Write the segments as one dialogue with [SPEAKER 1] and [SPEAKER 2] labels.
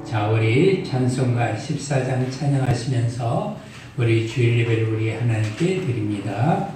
[SPEAKER 1] 자, 우리 찬송가 14장 찬양하시면서 우리 주일 예배를 우리 하나님께 드립니다.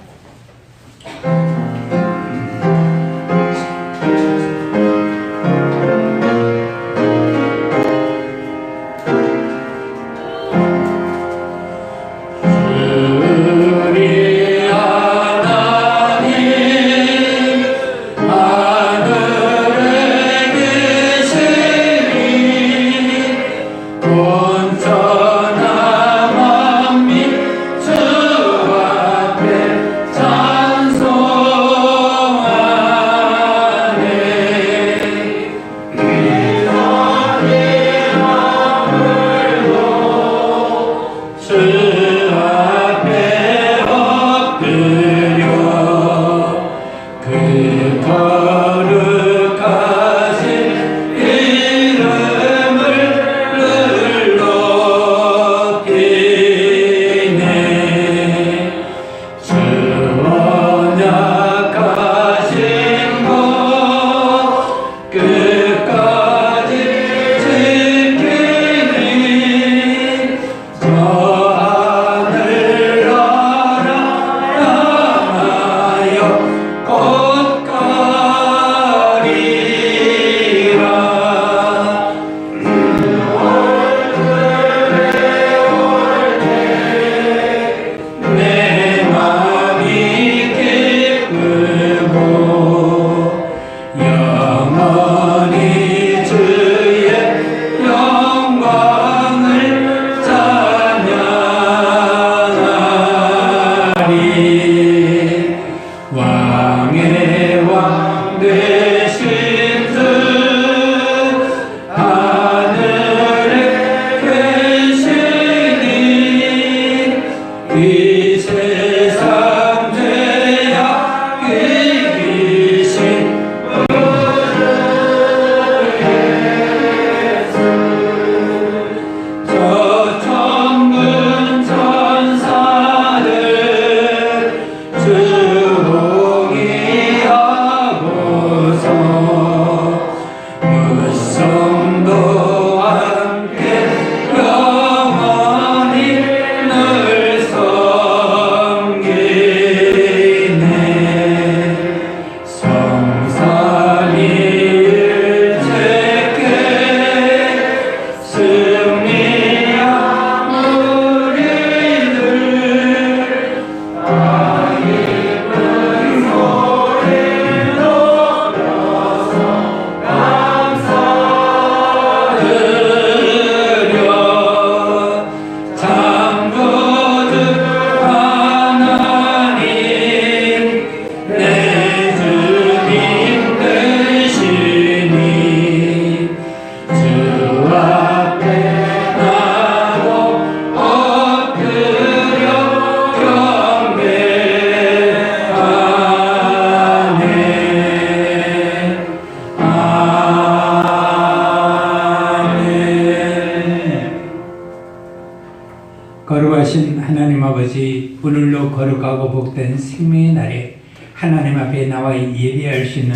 [SPEAKER 1] 거룩하신 하나님 아버지, 오늘로 거룩하고 복된 생명의 날에 하나님 앞에 나와 예배할 수 있는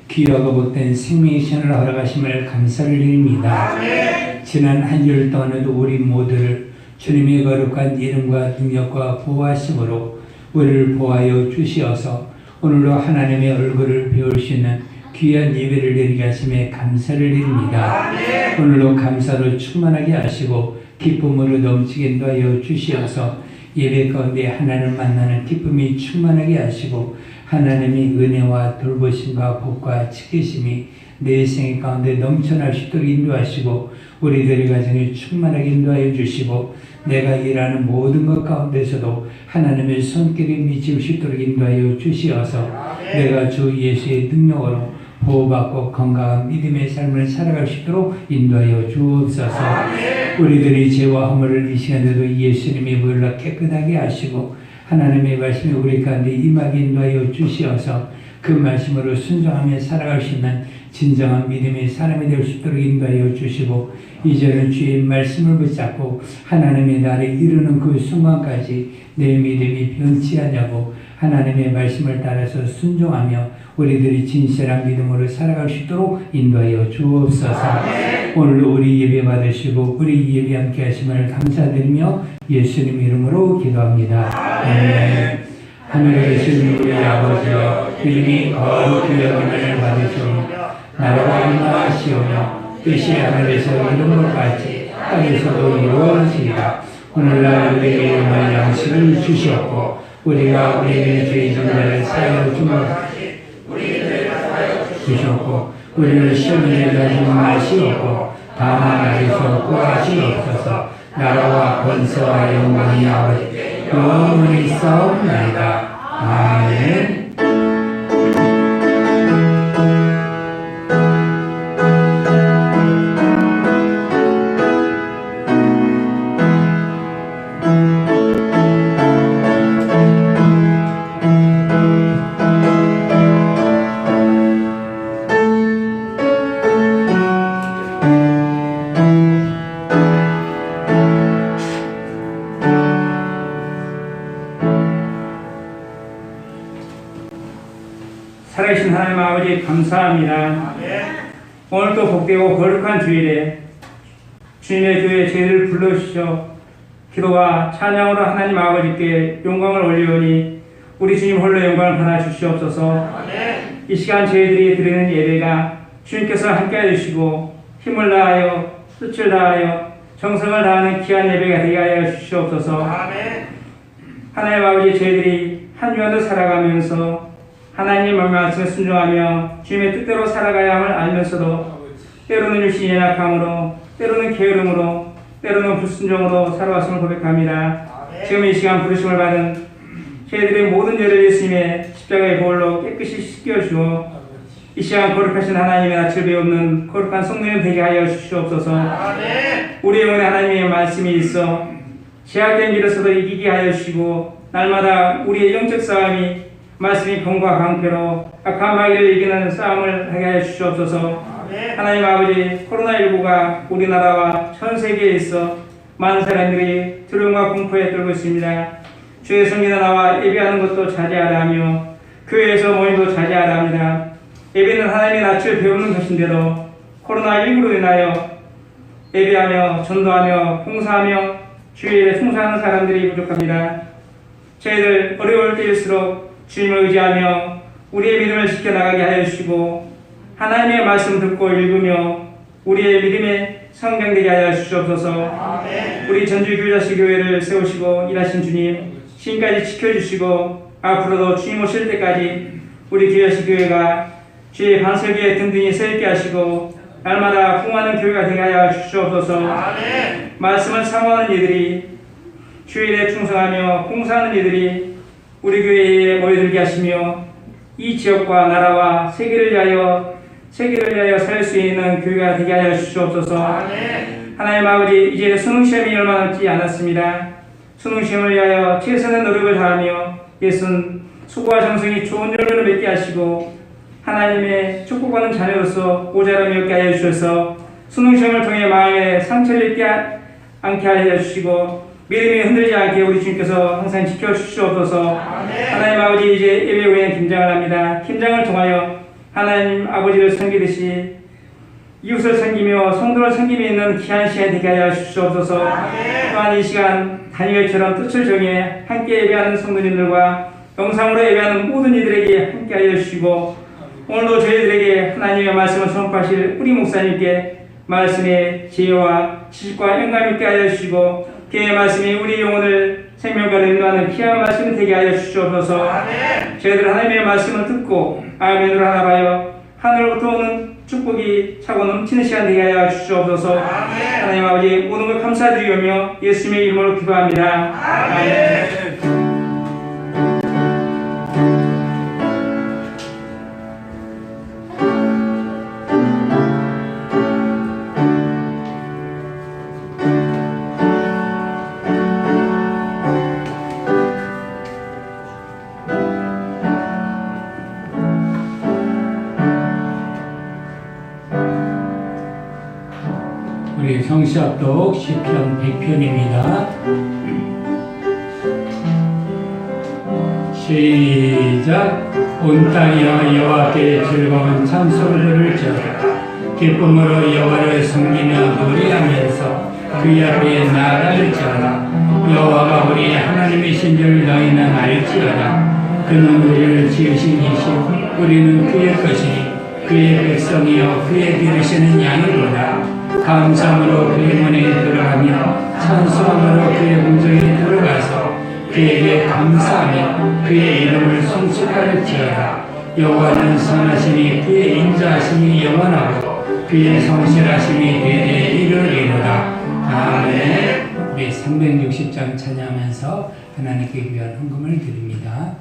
[SPEAKER 1] 귀하고 복된 생명의 시간을 허락하심을 감사를 드립니다. 지난 한 주일 동안에도 우리 모두를 주님의 거룩한 이름과 능력과 보호하심으로 우리를 보호하여 주시어서 오늘로 하나님의 얼굴을 배울 수 있는 귀한 예배를 드리게 하심에 감사를 드립니다. 오늘로 감사로 충만하게 하시고 기쁨으로 넘치게 인도하여 주시어서 예배 가운데 하나님을 만나는 기쁨이 충만하게 하시고 하나님의 은혜와 돌보심과 복과 지키심이 내 생애 가운데 넘쳐날 수 있도록 인도하시고 우리들의 가정에 충만하게 인도하여 주시고 내가 일하는 모든 것 가운데서도 하나님의 손길이 미칠 수 있도록 인도하여 주시어서 내가 주 예수의 능력으로 보호받고 건강한 믿음의 삶을 살아갈 수 있도록 인도하여 주옵소서. 우리들의 죄와 허물을 이 시간에도 예수님이 물러 깨끗하게 하시고 하나님의 말씀이 우리 가운데 임하게 인도하여 주시어서 그 말씀으로 순종하며 살아갈 수 있는 진정한 믿음의 사람이 될 수 있도록 인도하여 주시고 이제는 주의 말씀을 붙잡고 하나님의 날에 이르는 그 순간까지 내 믿음이 변치 않냐고 하나님의 말씀을 따라서 순종하며 우리들이 진실한 믿음으로 살아갈 수 있도록 인도하여 주옵소서. 오늘도 우리 예배 받으시고 우리 예배 함께 하심을 감사드리며 예수님 이름으로 기도합니다. 아멘. 하늘에 계신 우리 아버지여 이름이 거룩히 여김을 받으시오며 나라가 임하시오며 뜻이 하늘에서 이룬 것 같이 땅에서도 이루어지리라. 오늘날 우리에게 일용할 양식을 주시옵고 우리가 우리에게 죄 지은 자를 사하여 주시옵고 우리를 시험에 들지 마시옵고 다만 나에서 구하시옵소서. 나라와 권세와 영광이 아버지께 영원히 싸움나이다. 아멘.
[SPEAKER 2] 살아계신 하나님 아버지 감사합니다. 오늘도 복되고 거룩한 주일에 주님의 교회 죄를 불러주시어 기도와 찬양으로 하나님 아버지께 영광을 올리오니 우리 주님 홀로 영광을 받아 주시옵소서. 이 시간 저희들이 드리는 예배가 주님께서 함께해 주시고 힘을 다하여 뜻을 다하여 정성을 다하는 귀한 예배가 되게 하여 주시옵소서. 하나님 아버지 저희들이 한 주간도 살아가면서 하나님의 말씀에 순종하며 주님의 뜻대로 살아가야 함을 알면서도 때로는 육신이 연약함으로 때로는 게으름으로 때로는 불순종으로 살아왔음을 고백합니다. 지금 이 시간 부르심을 받은 저희들의 모든 죄를 예수님의 십자가의 보혈로 깨끗이 씻겨주어 이 시간 거룩하신 하나님의 낯을 배우는 거룩한 성도님 되게 하여 주시옵소서. 우리 영혼에 하나님의 말씀이 있어 제약된 길에서도 이기게 하여 주시고 날마다 우리의 영적 싸움이 말씀이 검과 방패로 악한 마귀를 이기는 싸움을 하게 하여 주시옵소서. 하나님 아버지 코로나19가 우리나라와 전 세계에 있어 많은 사람들이 두려움과 공포에 떨고 있습니다. 주의 성전에 나와 예배하는 것도 자제하라 하며 교회에서 모임도 자제하라 합니다. 예배는 하나님의 낯을 배우는 것인데도 코로나19로 인하여 예배하며 전도하며 봉사하며 주의 일에 충성하는 사람들이 부족합니다. 저희들 어려울 때일수록 주님을 의지하며 우리의 믿음을 지켜나가게 하여 주시고 하나님의 말씀 듣고 읽으며 우리의 믿음의 성장되게 하여 주시옵소서. 우리 전주교자식 교회를 세우시고 일하신 주님 지금까지 지켜주시고 앞으로도 주님 오실 때까지 우리 교자식 교회가 주의 반석에 든든히 서있게 하시고 날마다 풍성하는 교회가 되게 하여 주시옵소서. 말씀을 사모하는 이들이 주일에 충성하며 봉사하는 이들이 우리 교회에 모여들게 하시며 이 지역과 나라와 세계를 위하여 살 수 있는 교회가 되게 하여 주시옵소서. 하나님 아버지 이제 수능시험이 얼마 남지 않았습니다. 수능시험을 위하여 최선의 노력을 다하며 예순 수고와 정성이 좋은 결론을 맺게 하시고 하나님의 축복받는 자녀로서 모자람이 없게 하여 주셔서 수능시험을 통해 마음에 상처를 입지 않게 하여 주시고 믿음이 흔들리지 않게 우리 주님께서 항상 지켜주시옵소서. 하나님 아버지 이제 예배 후에 김장을 합니다. 김장을 통하여 하나님 아버지를 섬기듯이 이웃을 섬기며 성도를 섬김에 있는 귀한 시간 되게 하여 주시옵소서. 또한 이 시간 다니엘처럼 뜻을 정해 함께 예배하는 성도님들과 영상으로 예배하는 모든 이들에게 함께 하여 주시고 오늘도 저희들에게 하나님의 말씀을 선포하실 우리 목사님께 말씀의 지혜와 지식과 영감 있게 하여 주시고 그의 말씀이 우리 영혼을 생명과 인도하는 귀한 말씀이 되게 하여 주시옵소서. 저희들 하나님의 말씀을 듣고 아멘으로 하나봐요 하늘로부터 오는 축복이 차고 넘치는 시간 되게 하여 주시옵소서. 하나님 아버지 모든 걸 감사드리며 예수님의 이름으로 기도합니다. 아멘.
[SPEAKER 1] 동시 합독 시편 100편입니다. 시작. 온 땅이여 여호와께 즐거운 찬송을 지어라. 기쁨으로 여호와를 섬기며 노래하면서 그 앞에 나아갈 지어라. 여호와가 우리 하나님이신 줄 너희는 알지어라. 그는 우리를 지으신 이시오 우리는 그의 것이니 그의 백성이여 그의 기르시는 양이로다. 감사함으로 그의 문에 들어가며 찬송함으로 그의 궁정에 들어가서 그에게 감사하며 그의 이름을 송축할지어다. 여호와는 선하시니 그의 인자하심이 영원하고 그의 성실하심이 대대 이르리로다. 아멘. 우리 360장 찬양하면서 하나님께 귀한 헌금을 드립니다.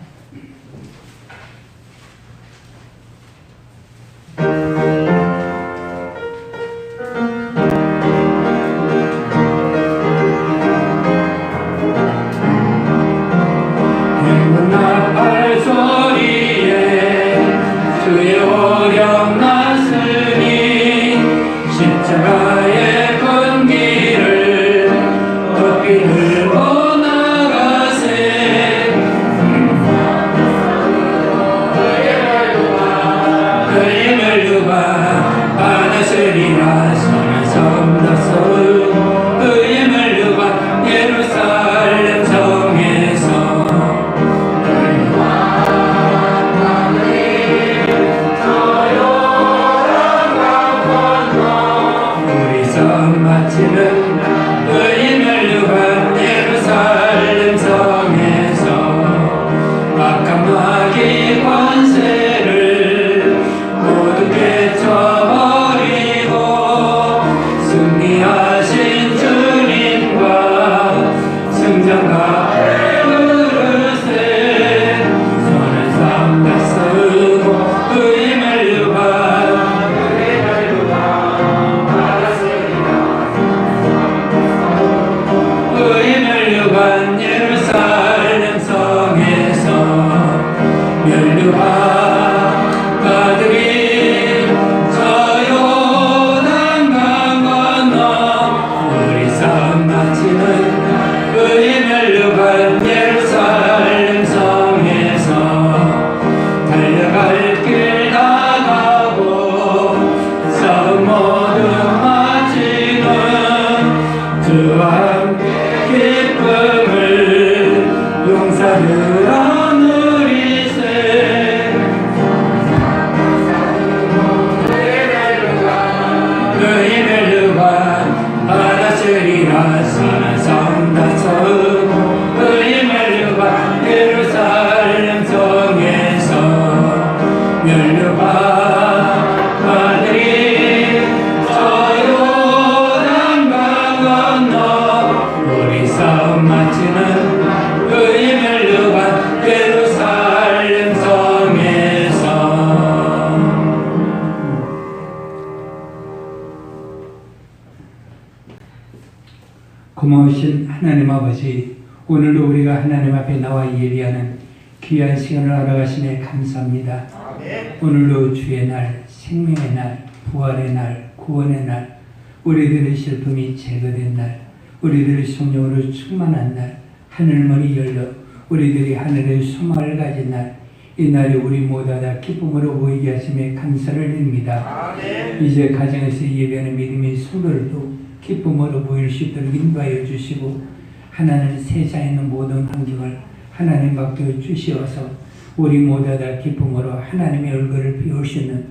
[SPEAKER 1] 고마우신 하나님 아버지, 오늘도 우리가 하나님 앞에 나와 예배하는 귀한 시간을 알아가심에 감사합니다. 오늘도 주의 날, 생명의 날, 부활의 날, 구원의 날, 우리들의 슬픔이 제거된 날, 우리들의 성령으로 충만한 날, 하늘문이 열려 우리들이 하늘의 소망을 가진 날, 이 날이 우리 모두 다 기쁨으로 보이게 하심에 감사를 드립니다. 이제 가정에서 예배하는 믿음의 성도들도 기쁨으로 보일 수 있도록 인도하여 주시고, 하나님 세상에 있는 모든 환경을 하나님 밖에 주시어서 우리 모두 다 기쁨으로 하나님의 얼굴을 비울 수 있는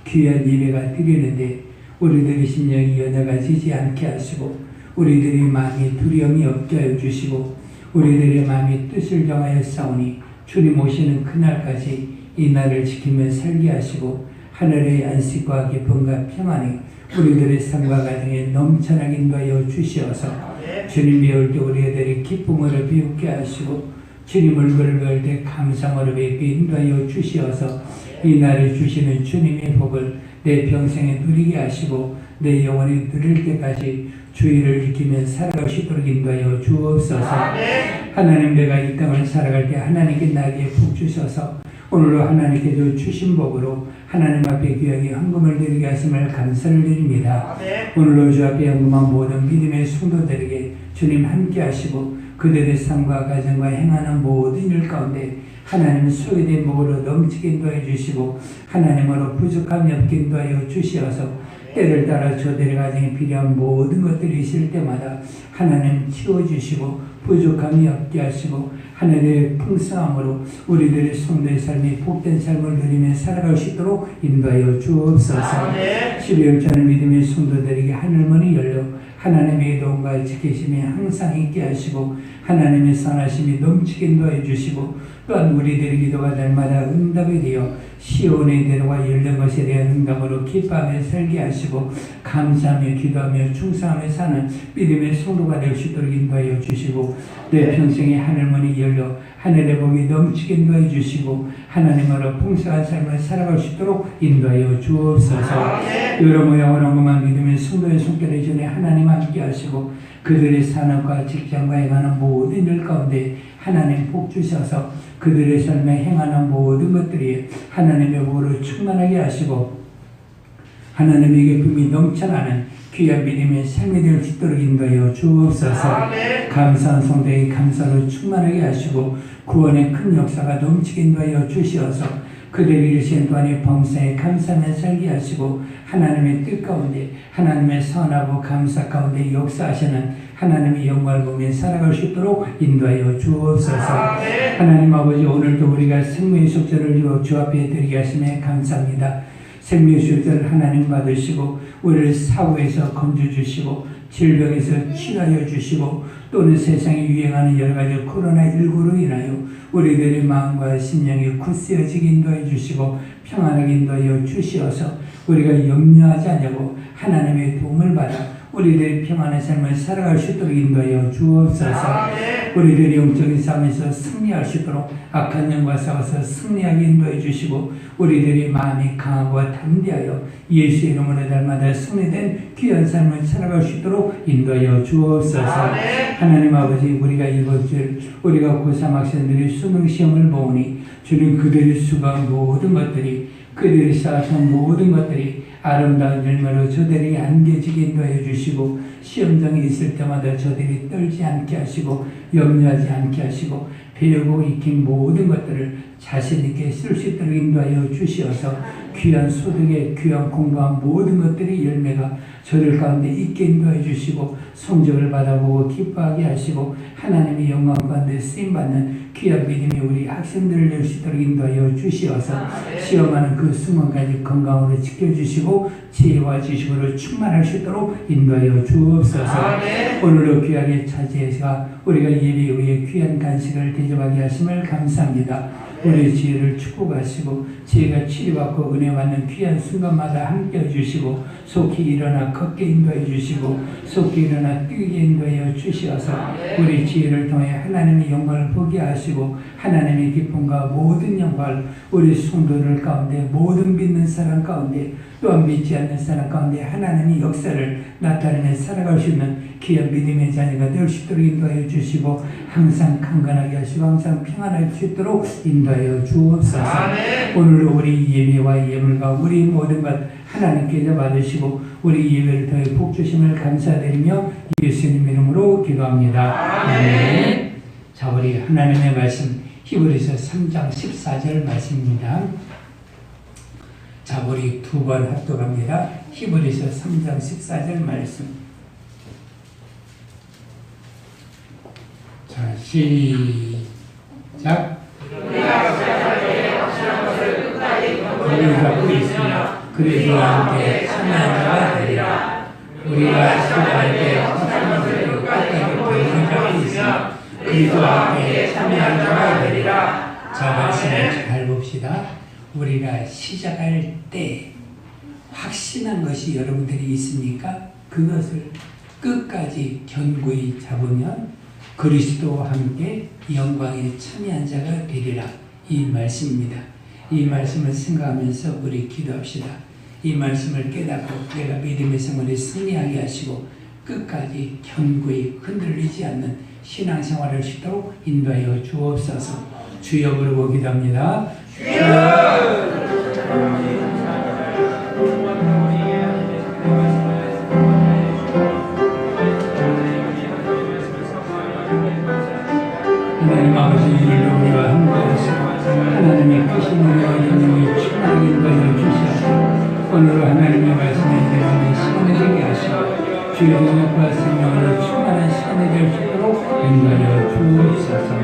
[SPEAKER 1] 귀한 예배가 드리는데 우리들의 심령이 연약해지지 않게 하시고, 우리들의 마음이 두려움이 없게 하여 주시고, 우리들의 마음이 뜻을 정하여 싸우니 주님 오시는 그날까지 이 날을 지키며 살게 하시고, 하늘의 안식과 기쁨과 평안이 우리들의 삶과 가정에 넘쳐나게 인도하여 주시어서 주님이 올 때 우리들이 기쁨으로 비웃게 하시고, 주님 얼굴을 볼 때 감상으로 뵙게 인도하여 주시어서 이 날에 주시는 주님의 복을 내 평생에 누리게 하시고 내 영혼이 누릴 때까지 주의를 지키며 살아갈 수 있도록 인도하여 주옵소서. 하나님, 내가 이 땅을 살아갈 때 하나님께 나에게 복 주셔서 오늘도 하나님께서 주신 복으로 하나님 앞에 귀하게 헌금을 드리게 하심을 감사를 드립니다. 오늘로 주 앞에 헌금한 모든 믿음의 성도들에게 주님 함께 하시고 그들의 삶과 가정과 행하는 모든 일 가운데 하나님 소유된 복으로 넘치게 인도해 주시고 하나님으로 부족함이 없게 인도하여 주시어서 때를 따라 저들의 가정에 필요한 모든 것들이 있을 때마다 하나님 치워주시고 부족함이 없게 하시고 하늘의 풍성함으로 우리들의 성도의 삶이 복된 삶을 누리며 살아갈 수 있도록 인도하여 주옵소서. 12월 전의 믿음의 성도들에게 하늘문이 열려 하나님의 도움과 지키심이 항상 있게 하시고 하나님의 선하심이 넘치게 인도해 주시고 또한 우리들의 기도가 날마다 응답이 되어 시온의 대로가 열린 것에 대한 응답으로 기뻐하며 살게 하시고 감사하며 기도하며 충성하며 사는 믿음의 성도가 될 수 있도록 인도하여 주시고 내 평생에 하늘문이 열려 하늘의 복이 넘치게 인도해 주시고 하나님으로 풍성한 삶을 살아갈 수 있도록 인도하여 주옵소서. 여러 모양을 언급한 믿음의 성도의 손길에 전에 하나님 함께 하시고 그들의 산업과 직장과 행하는 모든 일 가운데 하나님 복 주셔서 그들의 삶에 행하는 모든 것들이 하나님의 복으로 충만하게 하시고 하나님의 기쁨이 넘쳐나는 귀한 믿음의 삶이 될 수 있도록 인도하여 주옵소서. 감사한 성도의 감사로 충만하게 하시고 구원의 큰 역사가 넘치게 인도하여 주시어서 그들의 일생 동안의 범사에 감사하며 살게 하시고 하나님의 뜻 가운데 하나님의 선하고 감사 가운데 역사하시는 하나님의 영광을 보며 살아갈 수 있도록 인도하여 주옵소서. 하나님 아버지 오늘도 우리가 생명의 속죄를 주 앞에 드리게 하시며 감사합니다. 생명의 속죄를 하나님 받으시고 우리를 사고에서 건져주시고 질병에서 치료하여 주시고 또는 세상에 유행하는 여러 가지 코로나19로 인하여 우리들의 마음과 심령이 굳세어지게 인도해 주시고 평안하게 인도하여 주시어서 우리가 염려하지 않냐고 하나님의 도움을 받아 우리들의 평안한 삶을 살아갈 수 있도록 인도하여 주옵소서. 우리들의 영적인 삶에서 승리할 수 있도록 악한 영과 싸워서 승리하게 인도해 주시고 우리들의 마음이 강하고 담대하여 예수의 이름으로 날마다 승리된 귀한 삶을 살아갈 수 있도록 인도하여 주옵소서. 하나님 아버지 우리가 이번 주 우리가 고3 학생들의 수능 시험을 보니 주님 그들의 수고한 모든 것들이 그들이 쌓았던 모든 것들이 아름다운 열매로 저들에게 안겨지게 인도해 주시고 시험장에 있을 때마다 저들이 떨지 않게 하시고 염려하지 않게 하시고 배우고 익힌 모든 것들을 자신 있게 쓸 수 있도록 인도하여 주시어서 귀한 소득에 귀한 공부한 모든 것들의 열매가 저들 가운데 있게 인도해 주시고 성적을 받아보고 기뻐하게 하시고 하나님의 영광 가운데 쓰임받는 귀한 믿음이 우리 학생들을 낼 수 있도록 인도하여 주시어서 시험하는 그 순간까지 건강으로 지켜주시고 지혜와 지식으로 충만할 수 있도록 인도하여 주옵소서. 오늘도 귀하게 차지해서 우리가 예배 후에 귀한 간식을 대접하게 하심을 감사합니다. 우리의 지혜를 축복하시고 지혜가 치료받고 은혜 받는 귀한 순간마다 함께 해주시고 속히 일어나 걷게 인도해 주시고 속히 일어나 뛰게 인도하여 주시어서 우리 지혜를 통해 하나님의 영광을 보게 하시고 하나님의 기쁨과 모든 영광을 우리 성도들 가운데 모든 믿는 사람 가운데 또한 믿지 않는 사람 가운데 하나님의 역사를 나타내며 살아갈 수 있는 귀한 믿음의 자녀가 될 수 있도록 인도하여 주시고 항상 강건하게 하시고 항상 평안할 수 있도록 인도하여 주옵소서. 오늘도 우리 예배와 예물과 우리 모든 것 하나님께서 받으시고 우리 예배를 통해 복 주심을 감사드리며 예수님 이름으로 기도합니다. 아멘. 자, 우리 하나님의 말씀 히브리서 3장 14절 말씀입니다. 자, 우리 두 번 합독합니다. 히브리서 3장 14절 말씀. 자, 시작. 우리가 갖고 있으며 그리스도와 함께 참여한 자가 되리라. 우리가 시간할 때 확신한 것을 끝까지 갖고 있으며 그리스도와 함께 참여한 자가 되리라. 자, 말씀을 잘 봅시다. 우리가 시작할 때 확신한 것이 여러분들이 있으니까 그것을 끝까지 견고히 잡으면 그리스도와 함께 영광에 참여한 자가 되리라. 이 말씀입니다. 이 말씀을 생각하면서 우리 기도합시다. 이 말씀을 깨닫고 내가 믿음의 생활에 승리하게 하시고 끝까지 견고히 흔들리지 않는 신앙생활을 할 수 있도록 인도하여 주옵소서. 주여 부르고 기도합니다. 주여! 주의 능력과 생명으로 충만한 시간이 될 수 있도록 인도하여 주옵소서.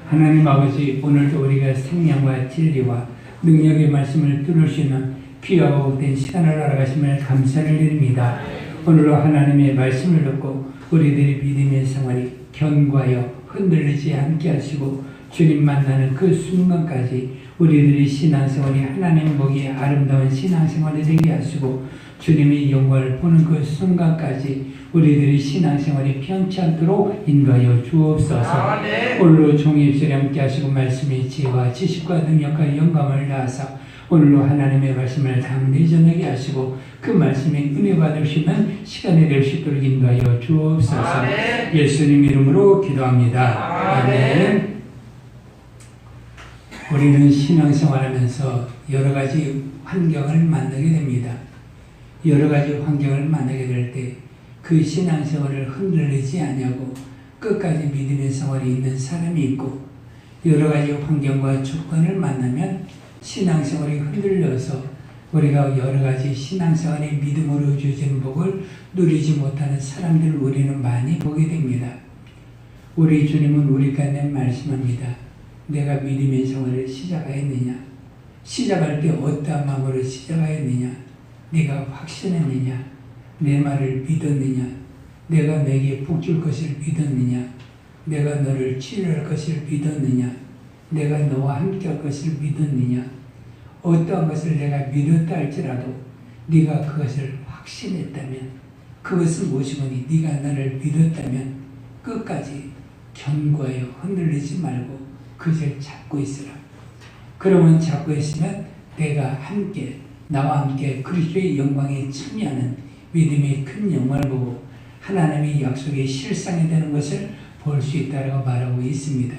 [SPEAKER 1] 하나님 아버지, 오늘도 우리가 생명과 진리와 능력의 말씀을 들을 수 있는 귀하고 복된 시간을 알아가심을 감사를 드립니다. 오늘도 하나님의 말씀을 듣고 우리들의 믿음의 생활이 견고하여 흔들리지 않게 하시고 주님 만나는 그 순간까지 우리들의 신앙생활이 하나님 보기에 아름다운 신앙생활이 되게 하시고 주님의 영광을 보는 그 순간까지 우리들의 신앙생활이 편치 않도록 인도하여 주옵소서. 오늘로 종의 입술에 함께 하시고 말씀의 지혜와 지식과 능력과 영감을 다하사 오늘로 하나님의 말씀을 담대히 전하게 하시고 그 말씀에 은혜 받을 수 있는 시간이 될 수 있도록 인도하여 주옵소서. 예수님 이름으로 기도합니다. 아멘. 우리는 신앙생활하면서 여러 가지 환경을 만나게 됩니다. 여러 가지 환경을 만나게 될 때 그 신앙생활을 흔들리지 않냐고 끝까지 믿음의 생활이 있는 사람이 있고, 여러 가지 환경과 조건을 만나면 신앙생활이 흔들려서 우리가 여러 가지 신앙생활의 믿음으로 주어진 복을 누리지 못하는 사람들을 우리는 많이 보게 됩니다. 우리 주님은 우리 가운데 말씀합니다. 내가 믿음의 생활을 시작하였느냐? 시작할 때 어떠한 마음으로 시작하였느냐? 네가 확신했느냐? 내 말을 믿었느냐? 내가 내게 복 줄 것을 믿었느냐? 내가 너를 치료할 것을 믿었느냐? 내가 너와 함께 할 것을 믿었느냐? 어떠한 것을 내가 믿었다 할지라도 네가 그것을 확신했다면, 그것은 무엇이거니 네가 나를 믿었다면 끝까지 견고하여 흔들리지 말고 그것을 잡고 있으라. 그러면 잡고 있으면 내가 함께, 나와 함께 그리스도의 영광에 참여하는 믿음의 큰 영광을 보고 하나님의 약속의 실상이 되는 것을 볼 수 있다고 말하고 있습니다.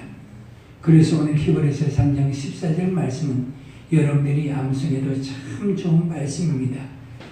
[SPEAKER 1] 그래서 오늘 히브리서 3장 14절 말씀은 여러분들이 암송해도 참 좋은 말씀입니다.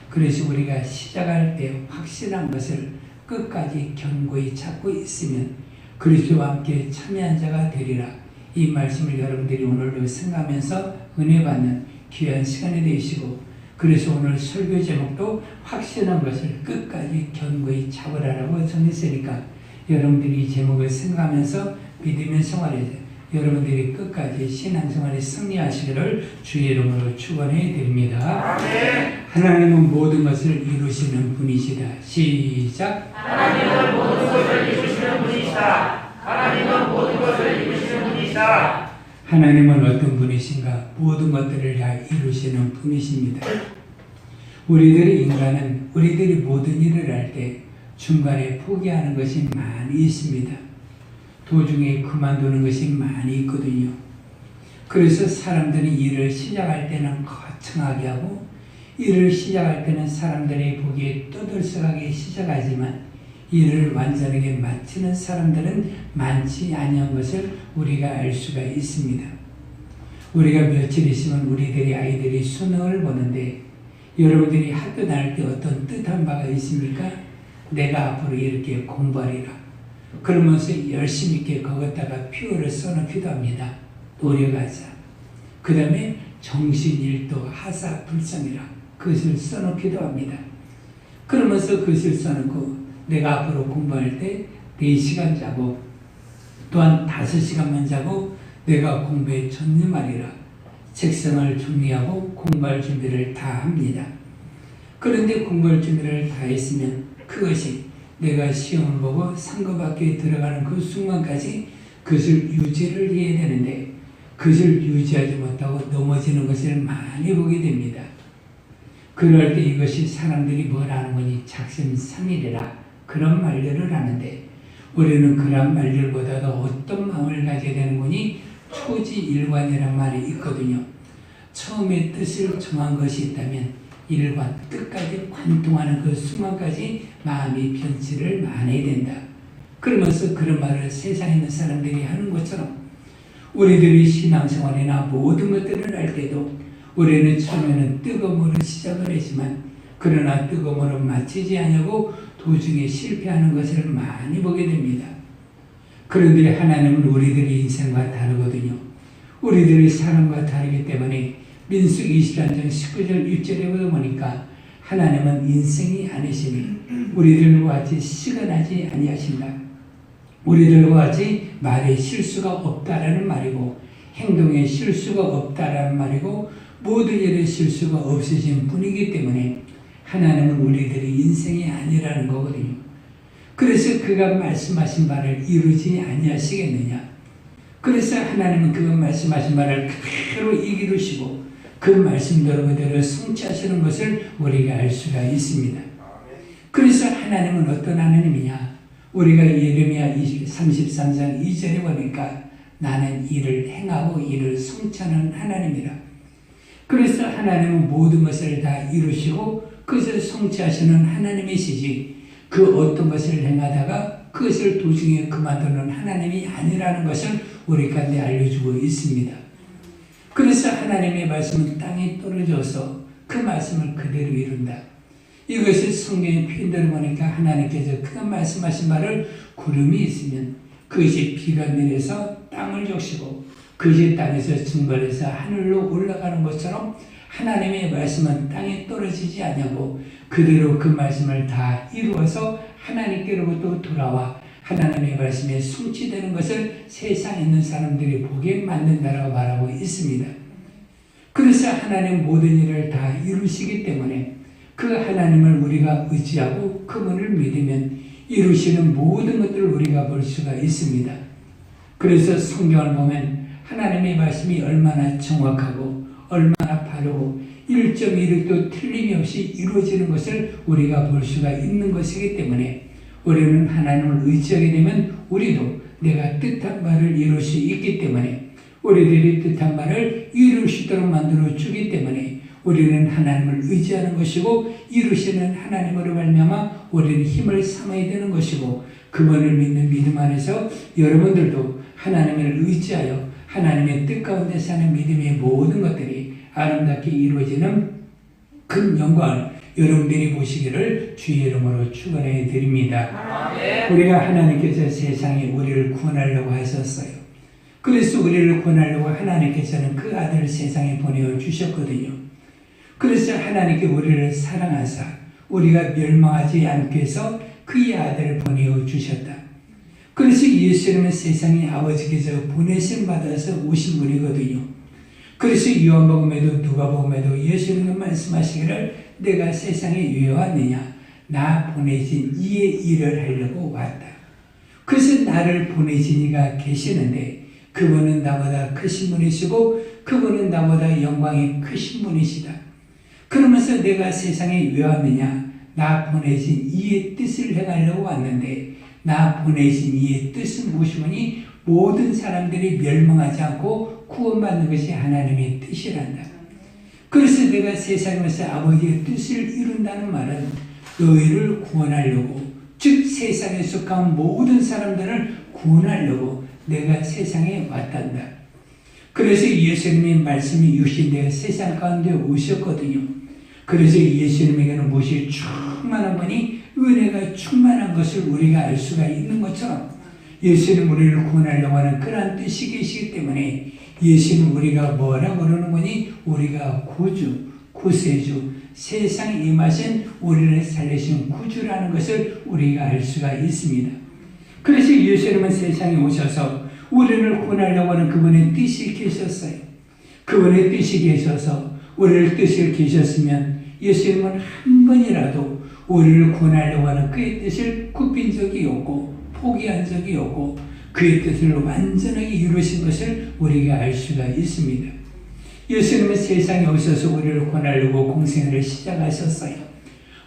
[SPEAKER 1] 그래서 우리가 시작할 때 확실한 것을 끝까지 견고히 잡고 있으면 그리스도와 함께 참여한 자가 되리라. 이 말씀을 여러분들이 오늘도 생각하면서 은혜 받는 귀한 시간이 되시고, 그래서 오늘 설교 제목도 확신한 것을 끝까지 견고히 잡으라라고 정했으니까 여러분들이 이 제목을 생각하면서 믿음의 생활에서 여러분들이 끝까지 신앙생활에 승리하시기를 주의 이름으로 축원해 드립니다. 하나님은 모든 것을 이루시는 분이시다. 시작.
[SPEAKER 3] 하나님은 모든 것을 이루시는 분이시다. 하나님은 모든 것을 이루시는 분이시다.
[SPEAKER 1] 하나님은 어떤 분이신가? 모든 것들을 다 이루시는 분이십니다. 우리들의 인간은 우리들이 모든 일을 할 때 중간에 포기하는 것이 많이 있습니다. 도중에 그만두는 것이 많이 있거든요. 그래서 사람들이 일을 시작할 때는 거창하게 하고, 일을 시작할 때는 사람들이 보기에 떠들썩하게 시작하지만 일을 완전하게 마치는 사람들은 많지 아니한 것을 우리가 알 수가 있습니다. 우리가 며칠 있으면 우리들의 아이들이 수능을 보는데 여러분들이 학교 다닐 때 어떤 뜻한 바가 있습니까? 내가 앞으로 이렇게 공부하리라. 그러면서 열심히 있게 거기다가 표를 써놓기도 합니다. 노력하자. 그 다음에 정신일도 하사불성이라 그것을 써놓기도 합니다. 그러면서 그것을 써놓고 내가 앞으로 공부할 때 4시간 자고 또한 5시간만 자고 내가 공부에 전념하리라. 책상을 정리하고 공부할 준비를 다 합니다. 그런데 공부할 준비를 다 했으면 그것이 내가 시험을 보고 상급학교에 들어가는 그 순간까지 그것을 유지를 해야 되는데 그것을 유지하지 못하고 넘어지는 것을 많이 보게 됩니다. 그럴 때 이것이 사람들이 뭐라는 거니 작심삼일이라 그런 말들을 하는데 우리는 그런 말들보다도 어떤 마음을 가져야 되는 거니 초지일관이라는 말이 있거든요. 처음에 뜻을 정한 것이 있다면 일관, 끝까지 관통하는 그 순간까지 마음이 변치를 많이 해야 된다. 그러면서 그런 말을 세상에 있는 사람들이 하는 것처럼 우리들이 신앙생활이나 모든 것들을 할 때도 우리는 처음에는 뜨거움으로 시작을 했지만 그러나 뜨거움으로 마치지 않냐고 도중에 실패하는 것을 많이 보게 됩니다. 그런데 하나님은 우리들의 인생과 다르거든요. 우리들의 사람과 다르기 때문에 민수기 23장 19절 6절에 보니까 하나님은 인생이 아니시니 우리들과 같이 시건하지 아니하신다. 우리들과 같이 말에 실수가 없다라는 말이고 행동에 실수가 없다라는 말이고 모든 일에 실수가 없으신 분이기 때문에 하나님은 우리들의 인생이 아니라는 거거든요. 그래서 그가 말씀하신 바를 이루지 아니하시겠느냐. 그래서 하나님은 그가 말씀하신 바를 그대로 이루시고 그 말씀대로 그대로 성취하시는 것을 우리가 알 수가 있습니다. 그래서 하나님은 어떤 하나님이냐. 우리가 예레미야 33장 2절에 보니까 나는 이를 행하고 이를 성취하는 하나님이라. 그래서 하나님은 모든 것을 다 이루시고 그것을 성취하시는 하나님이시지 그 어떤 것을 행하다가 그것을 도중에 그만두는 하나님이 아니라는 것을 우리 가운데 알려주고 있습니다. 그래서 하나님의 말씀은 땅에 떨어져서 그 말씀을 그대로 이룬다. 이것을 성경의 표현대로 보니까 하나님께서 그가 말씀하신 바를 구름이 있으면 그것이 비가 내려서 땅을 적시고 그것이 땅에서 증발해서 하늘로 올라가는 것처럼 하나님의 말씀은 땅에 떨어지지 않냐고 그대로 그 말씀을 다 이루어서 하나님께로부터 돌아와 하나님의 말씀에 성취되는 것을 세상에 있는 사람들이 보게 만든다라고 말하고 있습니다. 그래서 하나님 모든 일을 다 이루시기 때문에 그 하나님을 우리가 의지하고 그분을 믿으면 이루시는 모든 것들을 우리가 볼 수가 있습니다. 그래서 성경을 보면 하나님의 말씀이 얼마나 정확하고 얼마나 바르고 1.1도 틀림이 없이 이루어지는 것을 우리가 볼 수가 있는 것이기 때문에 우리는 하나님을 의지하게 되면 우리도 내가 뜻한 바를 이룰 수 있기 때문에 우리들이 뜻한 바를 이룰 수 있도록 만들어 주기 때문에 우리는 하나님을 의지하는 것이고 이루시는 하나님으로 말미암아 우리는 힘을 삼아야 되는 것이고 그분을 믿는 믿음 안에서 여러분들도 하나님을 의지하여 하나님의 뜻 가운데 사는 믿음의 모든 것들이 아름답게 이루어지는 큰 영광을 여러분들이 보시기를 주의 이름으로 축원해 드립니다. 우리가 하나님께서 세상에 우리를 구원하려고 하셨어요. 그래서 우리를 구원하려고 하나님께서는 그 아들을 세상에 보내어 주셨거든요. 그래서 하나님께 우리를 사랑하사 우리가 멸망하지 않게 해서 그의 아들을 보내어 주셨다. 그래서 예수님은 세상에 아버지께서 보내심 받아서 오신 분이거든요. 그래서 요한복음에도 누가복음에도 예수님은 말씀하시기를 내가 세상에 왜 왔느냐 나 보내신 이의 일을 하려고 왔다. 그래서 나를 보내신 이가 계시는데 그분은 나보다 크신 분이시고 그분은 나보다 영광이 크신 분이시다. 그러면서 내가 세상에 왜 왔느냐 나 보내신 이의 뜻을 행하려고 왔는데 나 보내신 이의 뜻은 무엇이니 모든 사람들이 멸망하지 않고 구원받는 것이 하나님의 뜻이란다. 그래서 내가 세상에서 아버지의 뜻을 이룬다는 말은 너희를 구원하려고 즉 세상에 속한 모든 사람들을 구원하려고 내가 세상에 왔단다. 그래서 예수님의 말씀이 육신되어 세상 가운데 오셨거든요. 그래서 예수님에게는 무엇이 충만한 분이 은혜가 충만한 것을 우리가 알 수가 있는 것처럼 예수님 우리를 구원하려고 하는 그러한 뜻이 계시기 때문에 예수님 우리가 뭐라 그러는 거니? 우리가 구주, 구세주, 세상에 임하신 우리를 살리신 구주라는 것을 우리가 알 수가 있습니다. 그래서 예수님은 세상에 오셔서 우리를 구원하려고 하는 그분의 뜻이 계셨어요. 그분의 뜻이 계셔서 우리를 뜻을 계셨으면 예수님은 한 번이라도 우리를 구원하려고 하는 그의 뜻을 굽힌 적이 없고 포기한 적이 없고 그의 뜻을 완전하게 이루신 것을 우리가 알 수가 있습니다. 예수님은 세상에 오셔서 우리를 구원하려고 공생애를 시작하셨어요.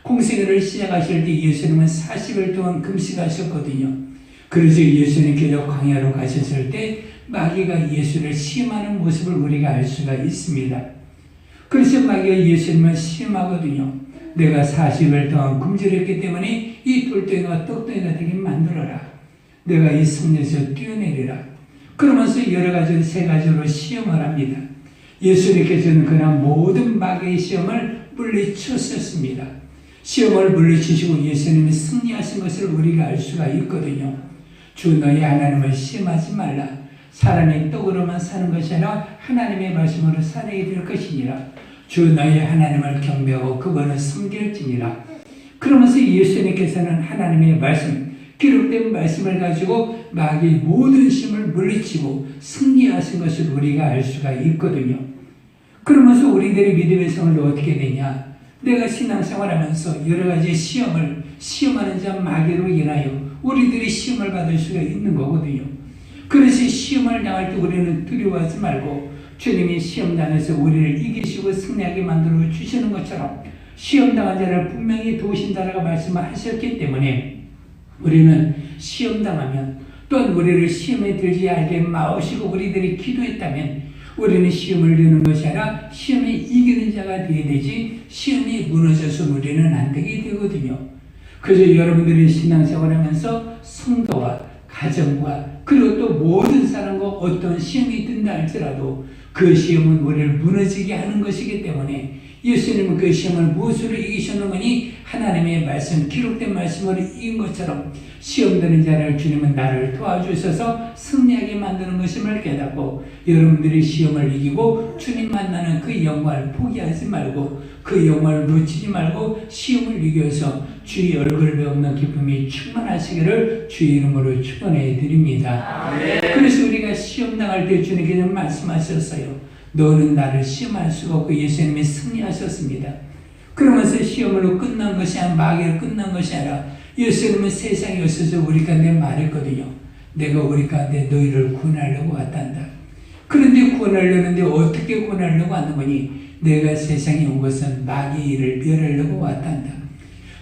[SPEAKER 1] 공생애를 시작하실 때 예수님은 40일 동안 금식하셨거든요. 그래서 예수님께서 광야로 가셨을 때 마귀가 예수를 시험하는 모습을 우리가 알 수가 있습니다. 그래서 마귀가 예수님을 시험하거든요. 내가 40일 동안 금절했기 때문에 이 돌덩이가 떡덩이가 되게 만들어라. 내가 이 성령에서 뛰어내리라. 그러면서 여러 가지로 세 가지로 시험을 합니다. 예수님께서는 그날 모든 마귀의 시험을 물리쳤었습니다. 시험을 물리치시고 예수님이 승리하신 것을 우리가 알 수가 있거든요. 주 너희 하나님을 시험하지 말라. 사람의 떡으로만 사는 것이 아니라 하나님의 말씀으로 살아야 될 것이니라. 주 너희 하나님을 경배하고 그분을 섬길지니라. 그러면서 예수님께서는 하나님의 말씀, 기록된 말씀을 가지고 마귀의 모든 힘을 물리치고 승리하신 것을 우리가 알 수가 있거든요. 그러면서 우리들의 믿음의 생활도 어떻게 되냐? 내가 신앙생활하면서 여러 가지 시험하는 자 마귀로 인하여 우리들이 시험을 받을 수가 있는 거거든요. 그래서 시험을 당할 때 우리는 두려워하지 말고 주님이 시험당해서 우리를 이기시고 승리하게 만들어 주시는 것처럼 시험당한 자를 분명히 도우신다라고 말씀하셨기 때문에 우리는 시험당하면 또한 우리를 시험에 들지 않게 마으시고 우리들이 기도했다면 우리는 시험을 이기는 것이 아니라 시험에 이기는 자가 되어야 되지 시험이 무너져서 우리는 안 되게 되거든요. 그래서 여러분들이 신앙생활하면서 성도와 가정과 그리고 또 모든 사람과 어떤 시험이 든다 할지라도 그 시험은 우리를 무너지게 하는 것이기 때문에 예수님은 그 시험을 무엇으로 이기셨는 거니? 하나님의 말씀, 기록된 말씀으로 이긴 것처럼 시험되는 자를 주님은 나를 도와주셔서 승리하게 만드는 것임을 깨닫고 여러분들이 시험을 이기고 주님 만나는 그 영광을 포기하지 말고 그 영광을 놓치지 말고 시험을 이겨서 주의 얼굴을 배우는 기쁨이 충만하시기를 주의 이름으로 축원해 드립니다. 그래서 우리가 시험 당할 때 주님께서 말씀하셨어요. 너는 나를 시험할 수가 없고 예수님이 승리하셨습니다. 그러면서 시험으로 끝난 것이 아니라 마귀로 끝난 것이 아니라 예수님은 세상에 오셔서 우리 가운데 말했거든요. 내가 우리 가운데 너희를 구원하려고 왔단다. 그런데 구원하려는데 어떻게 구원하려고 하는 거니? 내가 세상에 온 것은 마귀의 일을 멸하려고 왔단다.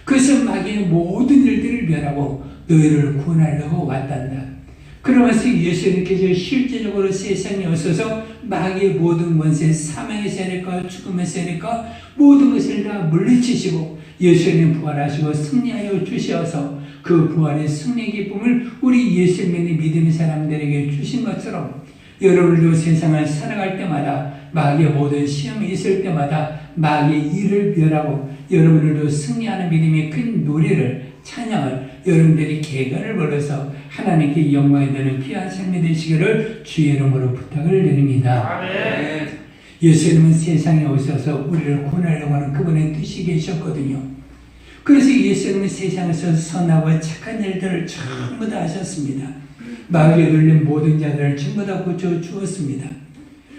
[SPEAKER 1] 그래서 마귀의 모든 일들을 멸하고 너희를 구원하려고 왔단다. 그러면서 예수님께서 실제적으로 세상에 오셔서 마귀의 모든 권세, 사망의 세력과 죽음의 세력과 모든 것을 다 물리치시고 예수님 부활하시고 승리하여 주셔서 그 부활의 승리 기쁨을 우리 예수님의 믿음의 사람들에게 주신 것처럼 여러분들도 세상을 살아갈 때마다 마귀의 모든 시험이 있을 때마다 마귀의 일을 멸하고 여러분들도 승리하는 믿음의 큰 노래를 찬양을 여러분들이 개간을 불러서 하나님께 영광이 되는 귀한 삶이 되시기를 주의 이름으로 부탁을 드립니다.
[SPEAKER 3] 아멘.
[SPEAKER 1] 예수님은 세상에 오셔서 우리를 구원하려고 하는 그분의 뜻이 계셨거든요. 그래서 예수님은 세상에서 선하고 착한 일들을 전부 다 하셨습니다. 마귀에 들린 모든 자들을 전부 다 고쳐주었습니다.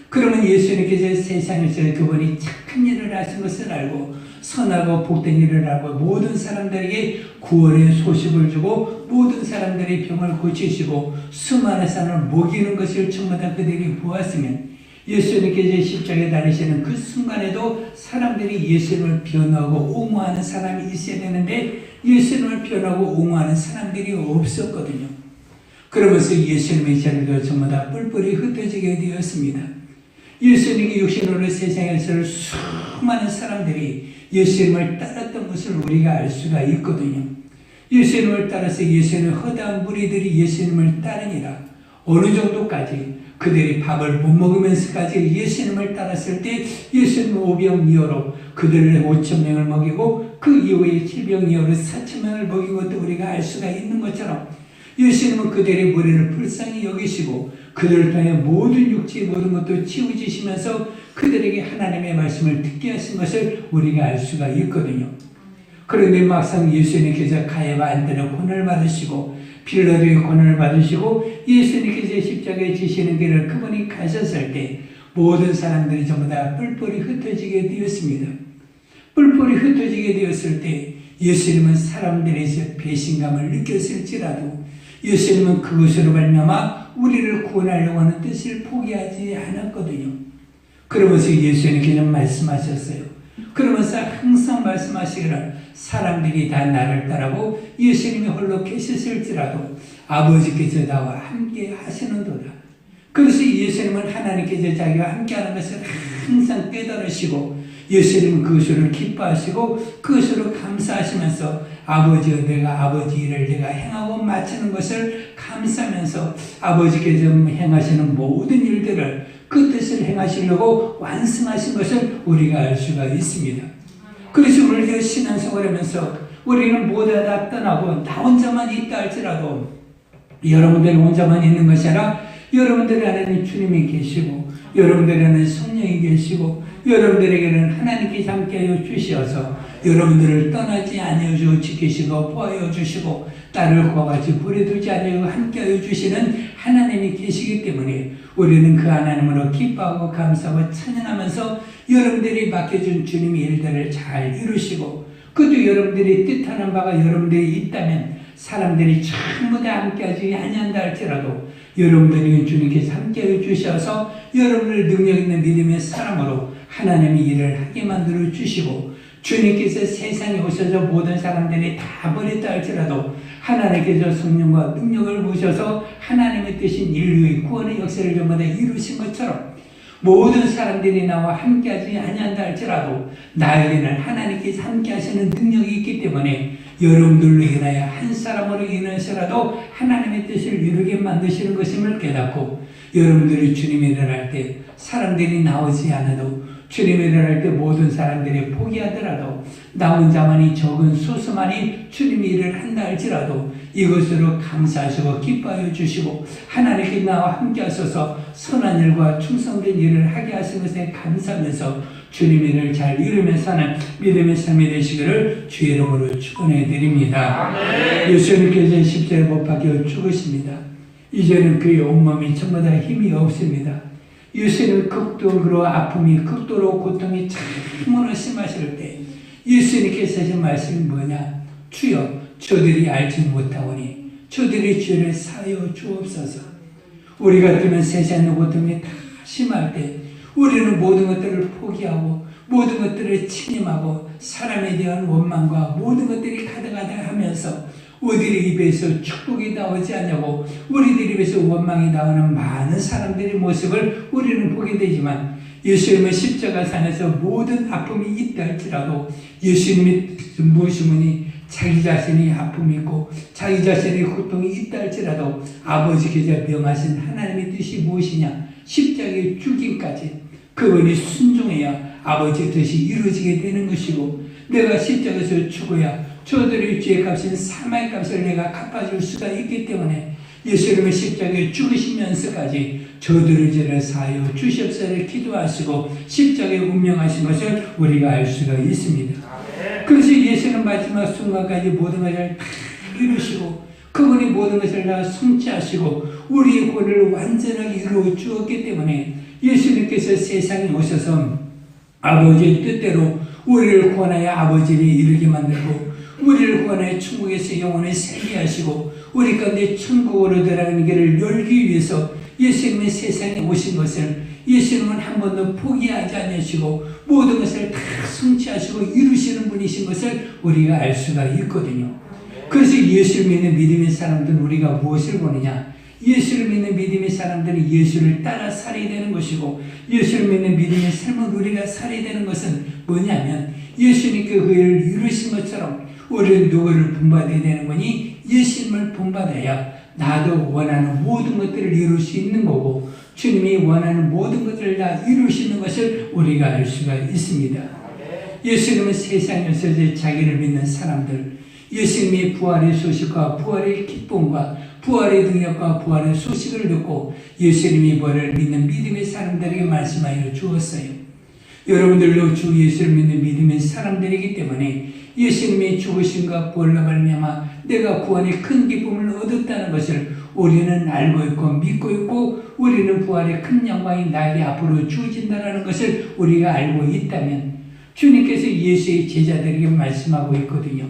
[SPEAKER 1] 그러면 예수님께서 세상에서 그분이 착한 일을 하신 것을 알고 선하고 복된 일을 하고 모든 사람들에게 구원의 소식을 주고 모든 사람들의 병을 고치시고 수많은 사람을 먹이는 것을 전부 다 그들이 보았으면 예수님께서 십자가에 달리시는 그 순간에도 사람들이 예수님을 변호하고 옹호하는 사람이 있어야 되는데 예수님을 변호하고 옹호하는 사람들이 없었거든요. 그러면서 예수님의 자리도 전부 다 뿔뿔이 흩어지게 되었습니다. 예수님이 육신으로 세상에서 수많은 사람들이 예수님을 따랐던 것을 우리가 알 수가 있거든요. 예수님을 따라서 예수님의 허다한 무리들이 예수님을 따르니라. 어느 정도까지 그들이 밥을 못 먹으면서까지 예수님을 따랐을 때 예수님은 오병이어로 그들을 5,000명을 먹이고 그 이후에 7병이어로 4,000명을 먹인 것도 우리가 알 수가 있는 것처럼 예수님은 그들의 무리를 불쌍히 여기시고 그들을 통해 모든 육체의 모든 것도 치우치시면서 그들에게 하나님의 말씀을 듣게 하신 것을 우리가 알 수가 있거든요. 그런데 막상 예수님께서 가야와 안드레 고난을 받으시고 빌라도의 고난을 받으시고 예수님께서 십자가에 지시는 길을 그분이 가셨을 때 모든 사람들이 전부 다 뿔뿔이 흩어지게 되었습니다. 뿔뿔이 흩어지게 되었을 때 예수님은 사람들에서 배신감을 느꼈을지라도 예수님은 그것으로 말미암아 우리를 구원하려고 하는 뜻을 포기하지 않았거든요. 그러면서 예수님께서 말씀하셨어요. 그러면서 항상 말씀하시기를 사람들이 다 나를 따르고 예수님이 홀로 계셨을지라도 아버지께서 나와 함께 하시는도다. 그래서 예수님은 하나님께서 자기와 함께하는 것을 항상 깨달으시고 예수님은 그것으로 기뻐하시고 그것으로 감사하시면서 아버지여 내가 아버지 일을 내가 행하고 마치는 것을 감사하면서 아버지께서 행하시는 모든 일들을 그 뜻을 행하시려고 완성하신 것을 우리가 알 수가 있습니다. 그래서 우리가 신앙생활하면서 우리는 모두 다 떠나고 나 혼자만 있다 할지라도 여러분들 혼자만 있는 것이 아니라 여러분들 안에는 주님이 계시고 여러분들 안에는 성령이 계시고 여러분들에게는 하나님께서 함께하여 주시어서 여러분들을 떠나지 아니하여 지키시고 보호하여 주시고 딸을 그와 같이 버려두지 아니하여 함께하여 주시는 하나님이 계시기 때문에 우리는 그 하나님으로 기뻐하고 감사하고 찬양하면서 여러분들이 맡겨준 주님의 일들을 잘 이루시고 그것도 여러분들이 뜻하는 바가 여러분들이 있다면 사람들이 전부 다 함께하지 아니한다 할지라도 여러분들이 주님께서 함께하여 주셔서 여러분을 능력 있는 믿음의 사람으로 하나님의 일을 하게 만들어 주시고 주님께서 세상에 오셔서 모든 사람들이 다 버렸다 할지라도 하나님께서 성령과 능력을 부으셔서 하나님의 뜻인 인류의 구원의 역사를 전부 다 이루신 것처럼 모든 사람들이 나와 함께하지 아니한다 할지라도 나에게는 하나님께서 함께하시는 능력이 있기 때문에 여러분들로 인하여 한 사람으로 인해서라도 하나님의 뜻을 이루게 만드시는 것임을 깨닫고 여러분들이 주님의 일을 할 때 사람들이 나오지 않아도 주님의 일을 할 때 모든 사람들이 포기하더라도 나 혼자만이 적은 소수만이 주님의 일을 한다 할지라도 이것으로 감사하시고 기뻐하여 주시고 하나님께 나와 함께 하셔서 선한 일과 충성된 일을 하게 하신 것에 감사하면서 주님의 일을 잘 이루면서 사는 믿음의 삶이 되시기를 주의 이름으로 축원해 드립니다. 예수님께서 십자가에 못 박혀 죽으십니다. 이제는 그의 온몸이 전부 다 힘이 없습니다. 예수님은 극도로 아픔이 극도로 고통이 참으로 심하실 때 예수님께서 하신 말씀이 뭐냐? 주여 저들이 알지 못하오니 저들의 죄를 사하여 주옵소서. 우리 같으면 세상의 고통이 다 심할 때 우리는 모든 것들을 포기하고 모든 것들을 침임하고 사람에 대한 원망과 모든 것들이 가득하다 하면서 우리들 입에서 축복이 나오지 않냐고 우리들 입에서 원망이 나오는 많은 사람들의 모습을 우리는 보게 되지만 예수님은 십자가상에서 모든 아픔이 있다 할지라도 예수님이 무엇이니 자기 자신이 아픔이 있고 자기 자신의 고통이 있다 할지라도 아버지께서 명하신 하나님의 뜻이 무엇이냐? 십자가의 죽임까지 그분이 순종해야 아버지의 뜻이 이루어지게 되는 것이고 내가 십자가에서 죽어야 저들의 죄의 값인 사망의 값을 내가 갚아줄 수가 있기 때문에 예수님의 십자가에 죽으시면서까지 저들의 죄를 사하여 주시옵소서 기도하시고 십자가에 운명하신 것을 우리가 알 수가 있습니다. 그래서 예수는 마지막 순간까지 모든 것을 다 이루시고 그분이 모든 것을 다 성취하시고 우리의 구원을 완전하게 이루어 주었기 때문에 예수님께서 세상에 오셔서 아버지의 뜻대로 우리를 구원하여 아버지를 이루게 만들고 우리를 구원하여 천국에서 영원히 살게 하시고 우리 가운데 천국으로 들어가는 길을 열기 위해서 예수님이 세상에 오신 것을 예수님은 한 번도 포기하지 않으시고 모든 것을 다 성취하시고 이루시는 분이신 것을 우리가 알 수가 있거든요. 그래서 예수를 믿는 믿음의 사람들은 우리가 무엇을 보느냐? 예수를 믿는 믿음의 사람들은 예수를 따라 살아야 되는 것이고 예수를 믿는 믿음의 삶을 우리가 살아야 되는 것은 뭐냐면 예수님께 그 일을 이루신 것처럼 우리는 누구를 본받아야 되는 거니? 예수님을 본받아야 나도 원하는 모든 것들을 이룰 수 있는 거고 주님이 원하는 모든 것들을 다 이룰 수 있는 것을 우리가 알 수가 있습니다. 예수님은 세상에서 자기를 믿는 사람들 예수님이 부활의 소식과 부활의 기쁨과 부활의 능력과 부활의 소식을 듣고 예수님이 부활을 믿는 믿음의 사람들에게 말씀하여 주었어요. 여러분들도 주 예수를 믿는 믿음의 사람들이기 때문에 예수님의 죽으심과 부활로 말미암아 내가 구원의 큰 기쁨을 얻었다는 것을 우리는 알고 있고 믿고 있고 우리는 부활의 큰 영광이 나에게 앞으로 주어진다는 것을 우리가 알고 있다면 주님께서 예수의 제자들에게 말씀하고 있거든요.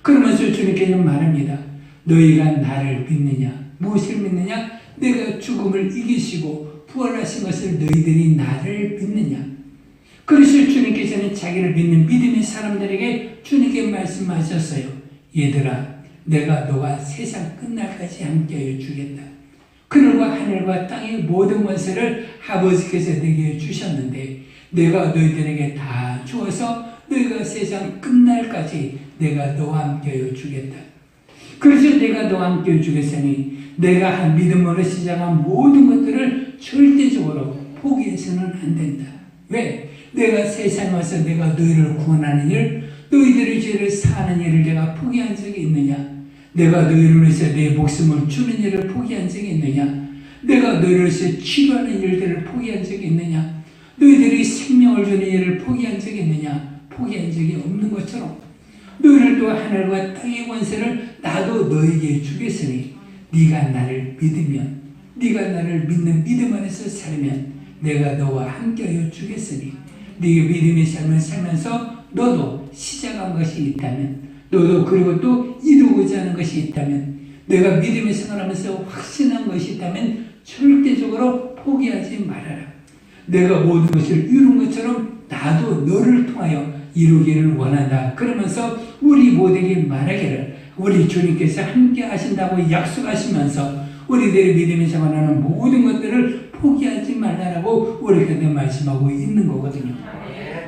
[SPEAKER 1] 그러면서 주님께서 말합니다. 너희가 나를 믿느냐? 무엇을 믿느냐? 내가 죽음을 이기시고 부활하신 것을 너희들이 나를 믿느냐? 그래서 주님께서는 자기를 믿는 믿음의 사람들에게 주님께 말씀하셨어요. 얘들아, 내가 너와 세상 끝날까지 함께하여 주겠다. 그늘과 하늘과 땅의 모든 권세를 아버지께서 내게 주셨는데 내가 너희들에게 다 주어서 너희가 세상 끝날까지 내가 너와 함께하여 주겠다. 그래서 내가 너와 함께하여 주겠으니 내가 한 믿음으로 시작한 모든 것들을 절대적으로 포기해서는 안 된다. 왜? 내가 세상에 와서 내가 너희를 구원하는 일, 너희들의 죄를 사하는 일을 내가 포기한 적이 있느냐? 내가 너희를 위해서 내 목숨을 주는 일을 포기한 적이 있느냐? 내가 너희로서 치료하는 일들을 포기한 적이 있느냐? 너희들이 생명을 주는 일을 포기한 적이 있느냐? 포기한 적이 없는 것처럼 너희를 또 하늘과 땅의 권세를 나도 너에게 주겠으니 네가 나를 믿으면, 네가 나를 믿는 믿음 안에서 살면 내가 너와 함께하여 주겠으니 네가 믿음의 삶을 살면서 너도 시작한 것이 있다면, 너도 그리고 또 이루고자 하는 것이 있다면, 내가 믿음의 생활하면서 확신한 것이 있다면 절대적으로 포기하지 말아라. 내가 모든 것을 이룬 것처럼 나도 너를 통하여 이루기를 원한다. 그러면서 우리 모두에게 말하기를 우리 주님께서 함께 하신다고 약속하시면서 우리들의 믿음의 생활하는 모든 것들을 포기하지 말라라고 우리에게 말씀하고 있는 거거든요.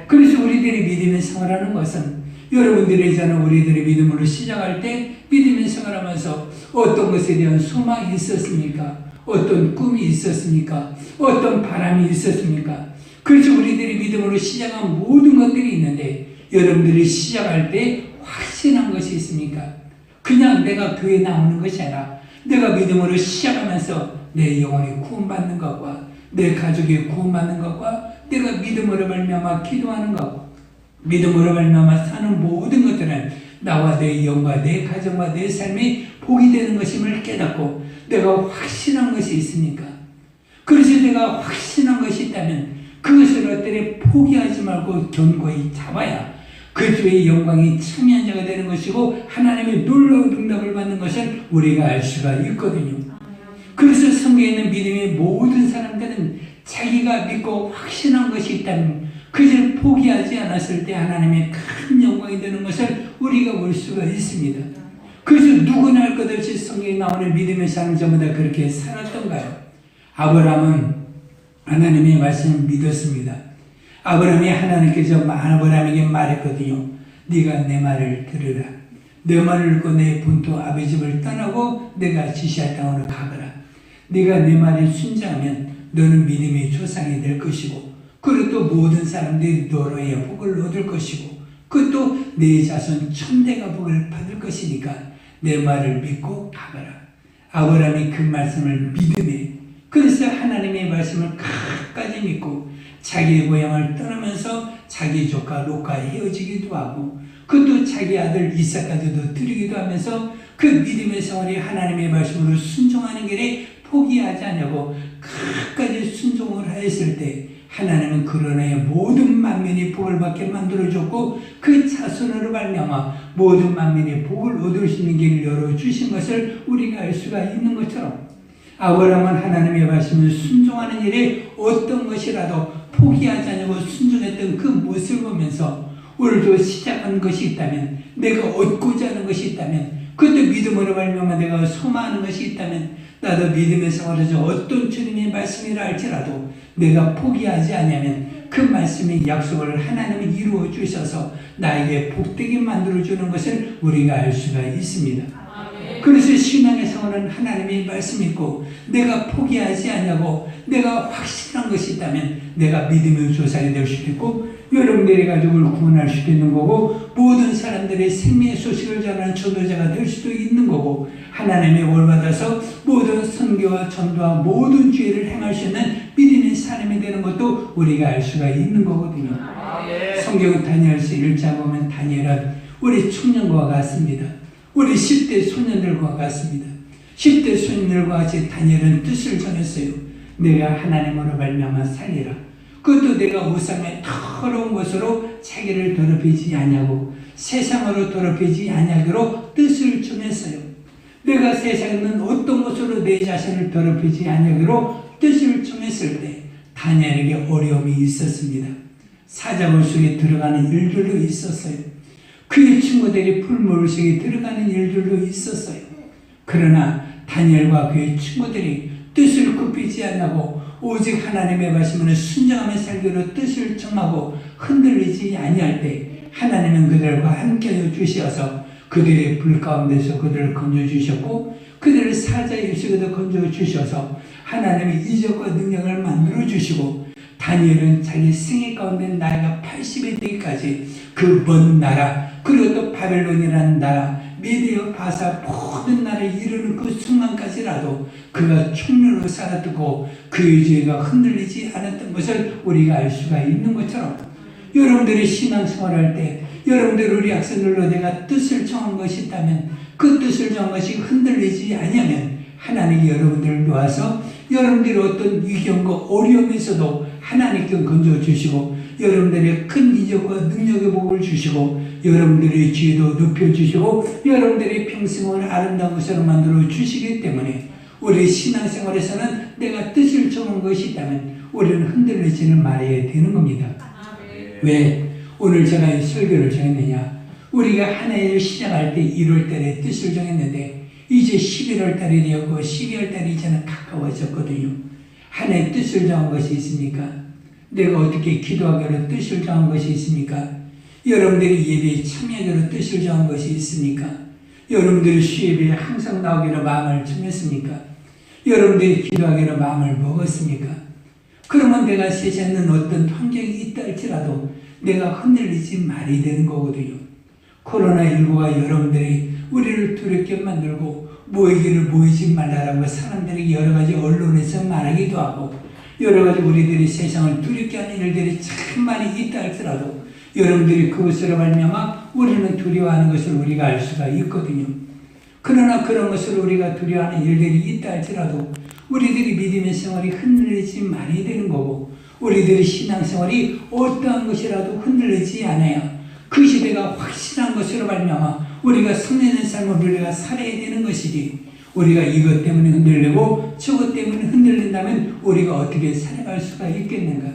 [SPEAKER 1] 그래서 우리들이 믿음의 생활하는 것은 여러분들이 저는 우리들의 믿음으로 시작할 때 믿음의 생활하면서 어떤 것에 대한 소망이 있었습니까? 어떤 꿈이 있었습니까? 어떤 바람이 있었습니까? 그래서 우리들이 믿음으로 시작한 모든 것들이 있는데 여러분들이 시작할 때 확신한 것이 있습니까? 그냥 내가 교회 나오는 것이 아니라 내가 믿음으로 시작하면서 내 영혼이 구원받는 것과 내 가족이 구원받는 것과 내가 믿음으로 말미암아 기도하는 것, 믿음으로 말미암아 사는 모든 것들은 나와 내 영과 내 가정과 내 삶이 복이 되는 것임을 깨닫고 내가 확신한 것이 있습니까? 그래서 내가 확신한 것이 있다면 그것을 어떻게 포기하지 말고 견고히 잡아야 그 주의 영광이 참여한 자가 되는 것이고 하나님의 놀라운 응답을 받는 것을 우리가 알 수가 있거든요. 그래서 성경에 있는 믿음의 모든 사람들은 자기가 믿고 확신한 것이 있다면 그것을 포기하지 않았을 때 하나님의 큰 영광이 되는 것을 우리가 볼 수가 있습니다. 그래서 누구나 할 것 없이 성경에 나오는 믿음의 사람 전부 다 그렇게 살았던가요? 아브라함은 하나님의 말씀을 믿었습니다. 아브라함이 하나님께서 아브라함에게 말했거든요. 네가 내 말을 들으라. 내 말을 듣고 내 본토 아비 집을 떠나고 내가 지시할 땅으로 가거라. 네가 내 말에 순종하면 너는 믿음의 조상이 될 것이고 그리고 또 모든 사람들이 너로의 복을 얻을 것이고 그것도 내 자손 천대가 복을 받을 것이니까 내 말을 믿고 가거라. 아브라함이 그 말씀을 믿음에 그래서 하나님의 말씀을 끝까지 믿고 자기의 고향을 떠나면서 자기 조카 롯과 헤어지기도 하고 그것도 자기 아들 이삭까지도 드리기도 하면서 그 믿음의 생활이 하나님의 말씀으로 순종하는 길에 포기하지 않냐고 끝까지 순종을 하였을 때 하나님은 그러나의 모든 만민이 복을 받게 만들어줬고 그 자손으로 말미암아 모든 만민이 복을 얻을 수 있는 길을 열어주신 것을 우리가 알 수가 있는 것처럼 아브라함은 하나님의 말씀을 순종하는 일에 어떤 것이라도 포기하지 않고 순종했던 그 모습을 보면서 오늘도 시작한 것이 있다면 내가 얻고자 하는 것이 있다면 그것도 믿음으로 말미암아 내가 소망하는 것이 있다면 나도 믿음의 생활에서 어떤 주님의 말씀이라 할지라도 내가 포기하지 않으면 그 말씀의 약속을 하나님이 이루어 주셔서 나에게 복되게 만들어주는 것을 우리가 알 수가 있습니다. 그래서 신앙의 생활은 하나님의 말씀이 있고 내가 포기하지 않냐고 내가 확실한 것이 있다면 내가 믿음의 조상이 될 수도 있고 여러분들의 가족을 구원할 수도 있는 거고 모든 사람들의 생명의 소식을 전하는 전도자가 될 수도 있는 거고 하나님의 월 받아서 모든 선교와 전도와 모든 죄를 행할 수 있는 믿음의 사람이 되는 것도 우리가 알 수가 있는 거거든요. 성경 다니엘서 1장 보면 다니엘은 우리 청년과 같습니다. 우리 10대 소년들과 같습니다. 10대 소년들과 같이 다니엘은 뜻을 정했어요. 내가 하나님으로 말미암아 살리라. 그것도 내가 우상의 더러운 것으로 자기를 더럽히지 아니하고 세상으로 더럽히지 아니하기로 뜻을 정했어요. 내가 세상에 있는 어떤 것으로 내 자신을 더럽히지 아니하기로 뜻을 정했을 때 다니엘에게 어려움이 있었습니다. 사자굴 속에 들어가는 일들도 있었어요. 그의 친구들이 풀물 속에 들어가는 일들도 있었어요. 그러나 다니엘과 그의 친구들이 뜻을 굽히지 않고 오직 하나님의 말씀을 순종하며 살기로 뜻을 정하고 흔들리지 아니할 때 하나님은 그들과 함께하여 주시어서 그들의 불 가운데서 그들을 건져주셨고 그들을 사자의 입속에도 건져주셔서 하나님의 이적과 능력을 만들어주시고 다니엘은 자기 생애 가운데 나이가 80이 되기까지 그 먼 나라 그리고 또 바벨론이라는 나라 메디어 바사 모든 나라에 이르는 그 순간 순간까지라도 그가 총리로 살았고 그의 죄가 흔들리지 않았던 것을 우리가 알 수가 있는 것처럼 여러분들이 신앙생활할 때 여러분들 우리 학생들로 내가 뜻을 정한 것이 있다면 그 뜻을 정한 것이 흔들리지 않으면 하나님이 여러분들을 도와서 여러분들이 어떤 위경과 어려움에서도 하나님께 건져주시고 여러분들의 큰 이적과 능력의 복을 주시고 여러분들의 지혜도 높여주시고 여러분들의 평생을 아름다운 것으로 만들어 주시기 때문에 우리 신앙생활에서는 내가 뜻을 정한 것이 있다면 우리는 흔들리지는 말아야 되는 겁니다. 왜 오늘 제가 이 설교를 정했느냐? 우리가 한 해를 시작할 때 1월 달에 뜻을 정했는데 이제 11월 달이 되었고 12월 달이 이제는 가까워졌거든요. 한 해 뜻을 정한 것이 있습니까? 내가 어떻게 기도하기로 뜻을 정한 것이 있습니까? 여러분들이 예배에 참여하기로 뜻을 정한 것이 있습니까? 여러분들이 수예배에 항상 나오기로 마음을 정했습니까? 여러분들이 기도하기로 마음을 먹었습니까? 그러면 내가 세상에 어떤 환경이 있다 할지라도 내가 흔들리지 말이 되는 거거든요. 코로나19가 여러분들이 우리를 두렵게 만들고 모이기를 모이지 말라라고 사람들에게 여러 가지 언론에서 말하기도 하고 여러 가지 우리들이 세상을 두렵게 하는 일들이 참 많이 있다 할지라도 여러분들이 그것으로 말미암아 우리는 두려워하는 것을 우리가 알 수가 있거든요. 그러나 그런 것을 우리가 두려워하는 일들이 있다 할지라도 우리들이 믿음의 생활이 흔들리지 말아야 되는 거고 우리들의 신앙생활이 어떠한 것이라도 흔들리지 않아야 그 시대가 확실한 것으로 말미암아 우리가 성례된 삶을 우리가 살아야 되는 것이지 우리가 이것 때문에 흔들리고 저것 때문에 흔들린다면 우리가 어떻게 살아갈 수가 있겠는가?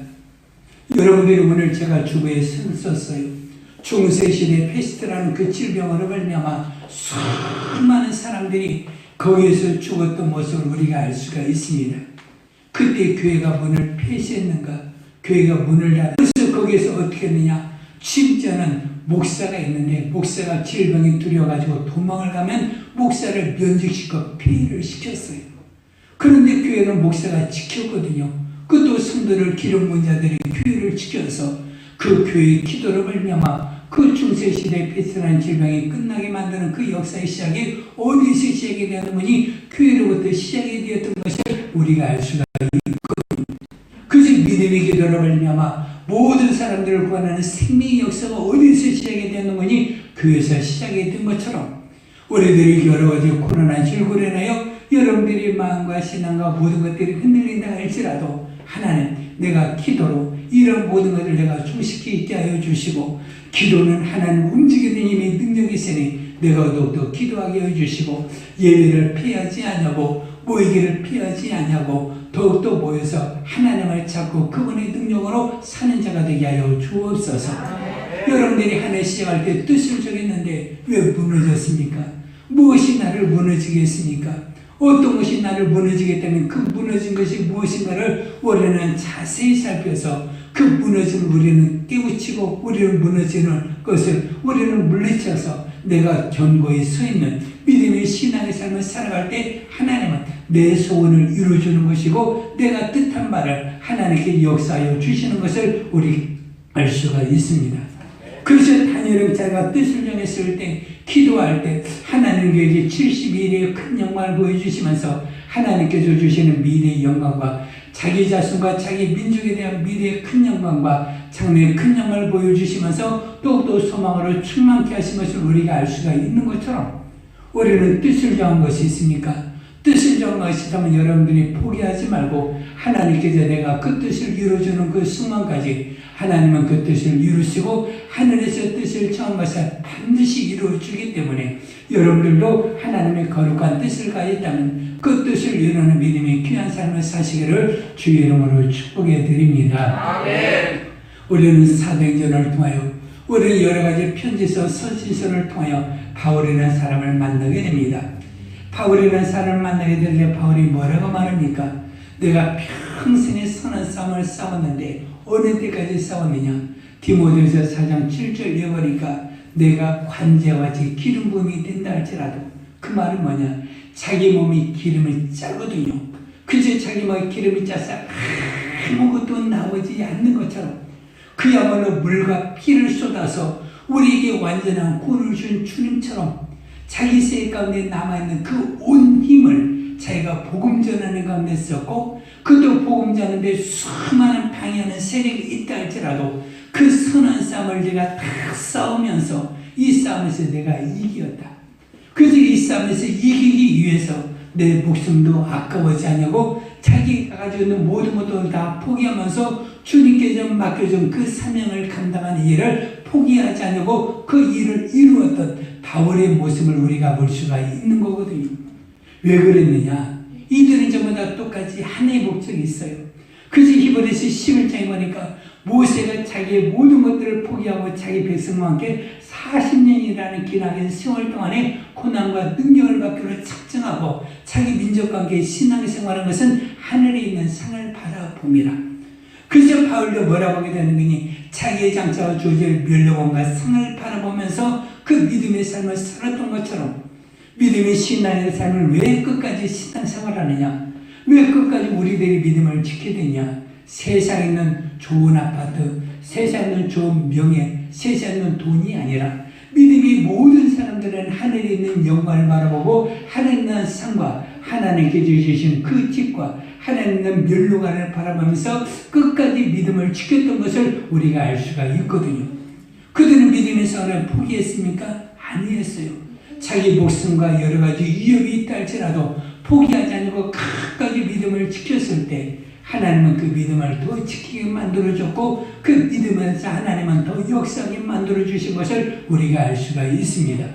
[SPEAKER 1] 여러분들이 오늘 제가 주보에 썼어요. 중세시대 페스트라는 그 질병으로 말미암아 수많은 사람들이 거기에서 죽었던 모습을 우리가 알 수가 있습니다. 그때 교회가 문을 폐쇄했는가? 교회가 문을 닫아. 그래서 거기에서 어떻게 했느냐? 심지어는 목사가 있는데 목사가 질병이 두려워가지고 도망을 가면 목사를 면직시켜 폐위를 시켰어요. 그런데 교회는 목사가 지켰거든요. 그것도 성도를 기름 부은 자들이 교회를 지켜서 그 교회의 기도로 말미암아 그 중세시대 페스트라는 질병이 끝나게 만드는 그 역사의 시작이 어디서 시작이 되었느니 교회로부터 시작이 되었던 것을 우리가 알 수가 있거든요. 그래서 믿음의 기도로 말미암아 모든 사람들을 구원하는 생명의 역사가 어디서 시작이 되었느니 교회에서 시작이 된 것처럼 우리들이 여러 가지 코로나19로 인하여 여러분들의 마음과 신앙과 모든 것들이 흔들린다 할지라도 하나님 내가 기도로 이런 모든 것을 내가 충실히 있게 하여 주시고 기도는 하나님 움직이는 힘의 능력이 있으니 내가 더욱더 기도하게 해 주시고 예배를 피하지 않냐고 모이기를 피하지 않냐고 더욱더 모여서 하나님을 찾고 그분의 능력으로 사는 자가 되게 하여 주옵소서. 여러분들이 한 해 시작할 때 뜻을 정했는데 왜 무너졌습니까? 무엇이 나를 무너지게 했습니까? 어떤 것이 나를 무너지게 했다면 그 무너진 것이 무엇인가를 우리는 자세히 살펴서 그 무너짐을 우리는 깨우치고 우리는 무너지는 것을 우리는 물리쳐서 내가 견고히 서 있는 믿음의 신앙의 삶을 살아갈 때 하나님은 내 소원을 이루어주는 것이고 내가 뜻한 바를 하나님께 역사하여 주시는 것을 우리 알 수가 있습니다. 그래서 다니엘은 자기가 뜻을 정했을 때 기도할 때 하나님께 70일의 큰 영광을 보여주시면서 하나님께서 주시는 미래의 영광과 자기 자손과 자기 민족에 대한 미래의 큰 영광과 장래의 큰 영광을 보여주시면서 또 소망으로 충만케 하신 것을 우리가 알 수가 있는 것처럼 우리는 뜻을 정한 것이 있습니까? 뜻을 정한 것이 있다면 여러분들이 포기하지 말고 하나님께서 내가 그 뜻을 이루어주는 그 순간까지 하나님은 그 뜻을 이루시고 하늘에서 뜻을 정한 것을 반드시 이루어주기 때문에 여러분들도 하나님의 거룩한 뜻을 가졌다면 그 뜻을 이루는 믿음의 귀한 삶을 사시기를 주의 이름으로 축복해 드립니다. 아멘. 우리는 사도행전을 통하여 우리는 여러 가지 편지서 서신서를 통하여 바울이라는 사람을 만나게 됩니다. 바울이라는 사람을 만나게 되는데 바울이 뭐라고 말합니까? 내가 평생에 선한 싸움을 싸웠는데 어느 때까지 싸웠느냐? 디모데후서 4장 7절 읽어보니까 내가 관제와 같이 기름 부음이 된다 할지라도 그 말은 뭐냐? 자기 몸이 기름을 짜거든요. 그저 자기 몸이 기름이 짜서 아무것도 나오지 않는 것처럼 그야말로 물과 피를 쏟아서 우리에게 완전한 구원을 준 주님처럼 자기 세 가운데 남아있는 그 온 힘을 자기가 복음 전하는 가운데 썼고, 그도 복음 전하는데 수많은 방해하는 세력이 있다 할지라도 그 선한 싸움을 내가 다 싸우면서 이 싸움에서 내가 이겼다. 그래서 이 싸움에서 이기기 위해서 내 목숨도 아까워지 않냐고 자기가 가지고 있는 모든 것들을 다 포기하면서 주님께 좀 맡겨준 그 사명을 감당하는 일을 포기하지 않냐고 그 일을 이루었던 바울의 모습을 우리가 볼 수가 있는 거거든요. 왜 그랬느냐? 이들은 전부 다 똑같이 하나의 목적이 있어요. 그래서 히브리서 11장에 보니까 모세가 자기의 모든 것들을 포기하고 자기 백성과 함께 40년이라는 기나긴 세월 동안에 고난과 능력을 받기로 작정하고 자기 민족과 함께 신앙생활한 것은 하늘에 있는 상을 바라봅니다. 그래서 바울도 뭐라고 하게 되는 거니? 자기의 장차와 주어질 멸류관과 상을 바라보면서 그 믿음의 삶을 살았던 것처럼 믿음의 신앙의 삶을 왜 끝까지 신앙생활하느냐? 왜 끝까지 우리들이 믿음을 지켜야 되냐? 세상에 있는 좋은 아파트, 세상에 있는 좋은 명예, 세상에 있는 돈이 아니라 믿음이 모든 사람들은 하늘에 있는 영광을 바라보고 하늘에 있는 상과 하나님께 주신 그 집과 하나님에 있는 멸류관을 바라보면서 끝까지 믿음을 지켰던 것을 우리가 알 수가 있거든요. 그들은 믿음의 생활을 포기했습니까? 아니었어요. 자기 목숨과 여러 가지 위협이 있다 할지라도 포기하지 않고 끝까지 믿음을 지켰을 때 하나님은 그 믿음을 더 지키게 만들어줬고 그 믿음에서 하나님은 더 역사하게 만들어주신 것을 우리가 알 수가 있습니다.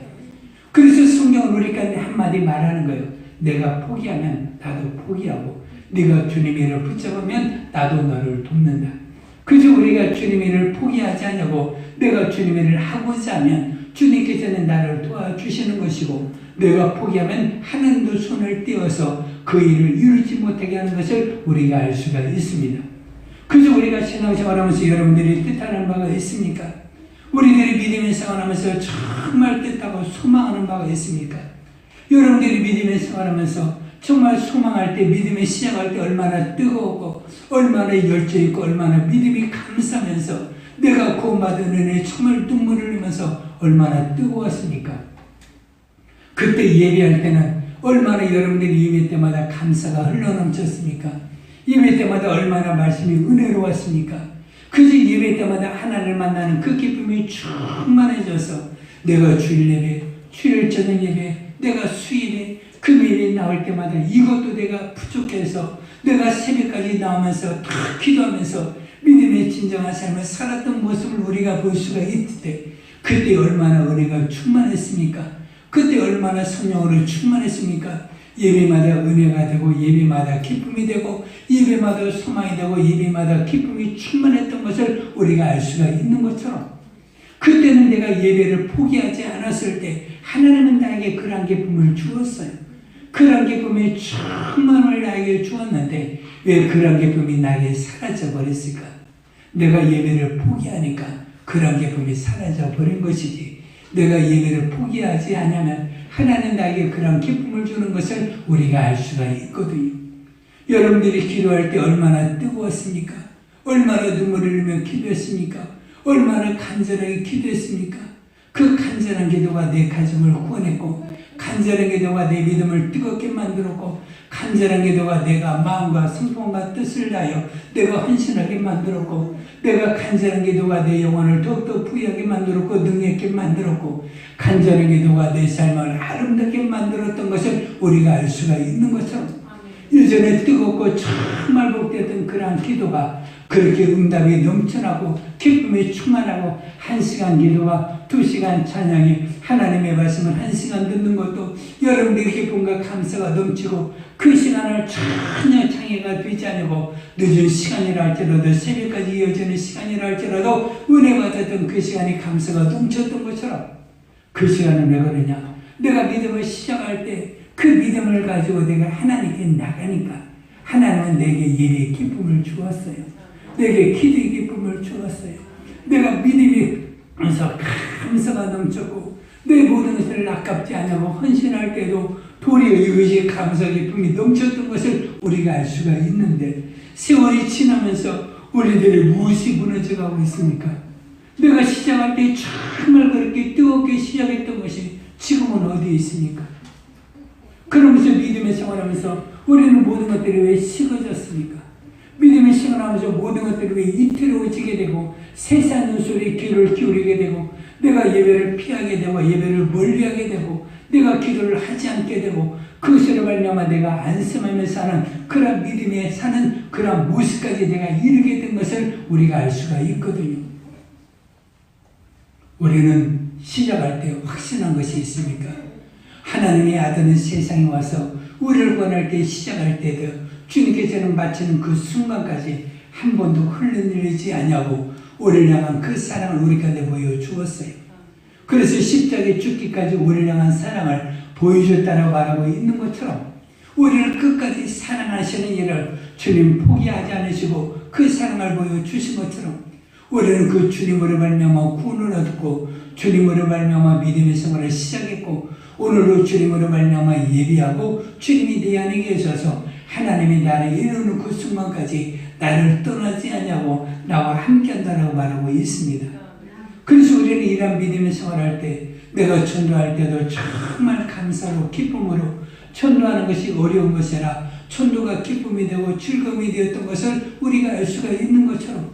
[SPEAKER 1] 그래서 성경은 우리 가운데 한마디 말하는 거예요. 내가 포기하면 나도 포기하고 네가 주님의 일을 붙잡으면 나도 너를 돕는다. 그래서 우리가 주님의 일을 포기하지 않냐고 내가 주님의 일을 하고자 하면 주님께서는 나를 도와주시는 것이고 내가 포기하면 하나님도 손을 떼어서 그 일을 이루지 못하게 하는 것을 우리가 알 수가 있습니다. 그래서 우리가 신앙생활하면서 여러분들이 뜻하는 바가 있습니까? 우리들이 믿음의 생활하면서 정말 뜻하고 소망하는 바가 있습니까? 여러분들이 믿음의 생활하면서 정말 소망할 때 믿음의 시작할 때 얼마나 뜨거웠고 얼마나 열정 있고 얼마나 믿음이 감사하면서 내가 구원받은 은혜에 정말 눈물을 흘리면서 얼마나 뜨거웠습니까? 그때 예배할 때는 얼마나 여러분들이 예배 때마다 감사가 흘러넘쳤습니까? 예배 때마다 얼마나 말씀이 은혜로웠습니까? 그래서 예배 때마다 하나님을 만나는 그 기쁨이 충만해져서 내가 주일 예배, 주일 저녁 예배, 내가 수일에 금요일에 나올 때마다 이것도 내가 부족해서 내가 새벽까지 나오면서 다 기도하면서 믿음의 진정한 삶을 살았던 모습을 우리가 볼 수가 있을 때 그때 얼마나 은혜가 충만했습니까? 그때 얼마나 성령으로 충만했습니까? 예배마다 은혜가 되고 예배마다 기쁨이 되고 예배마다 소망이 되고 예배마다 기쁨이 충만했던 것을 우리가 알 수가 있는 것처럼 그때는 내가 예배를 포기하지 않았을 때 하나님은 나에게 그런 기쁨을 주었어요. 그런 기쁨이 충만을 나에게 주었는데 왜 그런 기쁨이 나에게 사라져 버렸을까? 내가 예배를 포기하니까 그런 기쁨이 사라져 버린 것이지 내가 예배를 포기하지 않으면 하나님 나에게 그런 기쁨을 주는 것을 우리가 알 수가 있거든요. 여러분들이 기도할 때 얼마나 뜨거웠습니까? 얼마나 눈물을 흘리며 기도했습니까? 얼마나 간절하게 기도했습니까? 그 간절한 기도가 내 가정을 구원했고 간절한 기도가 내 믿음을 뜨겁게 만들었고 간절한 기도가 내가 마음과 성품과 뜻을 다하여 내가 헌신하게 만들었고 내가 간절한 기도가 내 영혼을 더욱더 부유하게 만들었고 능력있게 만들었고 간절한 기도가 내 삶을 아름답게 만들었던 것을 우리가 알 수가 있는 것처럼 예전에 뜨겁고 정말 복되었던 그러한 기도가 그렇게 응답이 넘쳐나고 기쁨이 충만하고 1시간 기도와 2시간 찬양이 하나님의 말씀을 1시간 듣는 것도 여러분들의 기쁨과 감사가 넘치고 그 시간을 전혀 장애가 되지 않고 늦은 시간이라 할지라도 새벽까지 이어지는 시간이라 할지라도 은혜 받았던 그 시간이 감사가 넘쳤던 것처럼 그 시간은 왜 그러냐? 내가 믿음을 시작할 때 그 믿음을 가지고 내가 하나님께 나가니까 하나님은 내게 예배의 기쁨을 주었어요. 내게 기도의 기쁨을 주었어요. 내가 믿음이면서 감사가 넘쳤고 내 모든 것을 아깝지 않냐고 헌신할 때도 도리어 이것이 감사 기쁨이 넘쳤던 것을 우리가 알 수가 있는데 세월이 지나면서 우리들이 무엇이 무너져가고 있습니까? 내가 시작할 때 정말 그렇게 뜨겁게 시작했던 것이 지금은 어디에 있습니까? 그러면서 믿음의 생활하면서 우리는 모든 것들이 왜 식어졌습니까? 믿음의 생활하면서 모든 것들이 왜 이태로워지게 되고 세상 소리에 귀를 기울이게 되고 내가 예배를 피하게 되고 예배를 멀리하게 되고 내가 기도를 하지 않게 되고 그것으로 말미암아 내가 안심하며 사는 그런 믿음에 사는 그런 모습까지 내가 이르게 된 것을 우리가 알 수가 있거든요. 우리는 시작할 때 확신한 것이 있습니까? 하나님의 아들은 세상에 와서 우리를 구원할 때 시작할 때도 주님께서는 마치는 그 순간까지 한 번도 흘러내리지 아니하고 우리를 향한 그 사랑을 우리 가운데 보여주었어요. 그래서 십자가에 죽기까지 우리를 향한 사랑을 보여줬다고 말하고 있는 것처럼 우리를 끝까지 사랑하시는 일을 주님 포기하지 않으시고 그 사랑을 보여주신 것처럼 우리는 그 주님으로 말미암아 구원을 얻고 주님으로 말미암아 믿음의 생활을 시작했고 오늘도 주님으로 말미암아 예비하고 주님이 내 안에 계셔서 하나님이 나를 이루는 그 순간까지 나를 떠나지 않냐고 나와 함께한다라고 말하고 있습니다. 그래서 우리는 이런 믿음의 생활을 할 때 내가 전도할 때도 정말 감사로 기쁨으로 전도하는 것이 어려운 것이 아니라 전도가 기쁨이 되고 즐거움이 되었던 것을 우리가 알 수가 있는 것처럼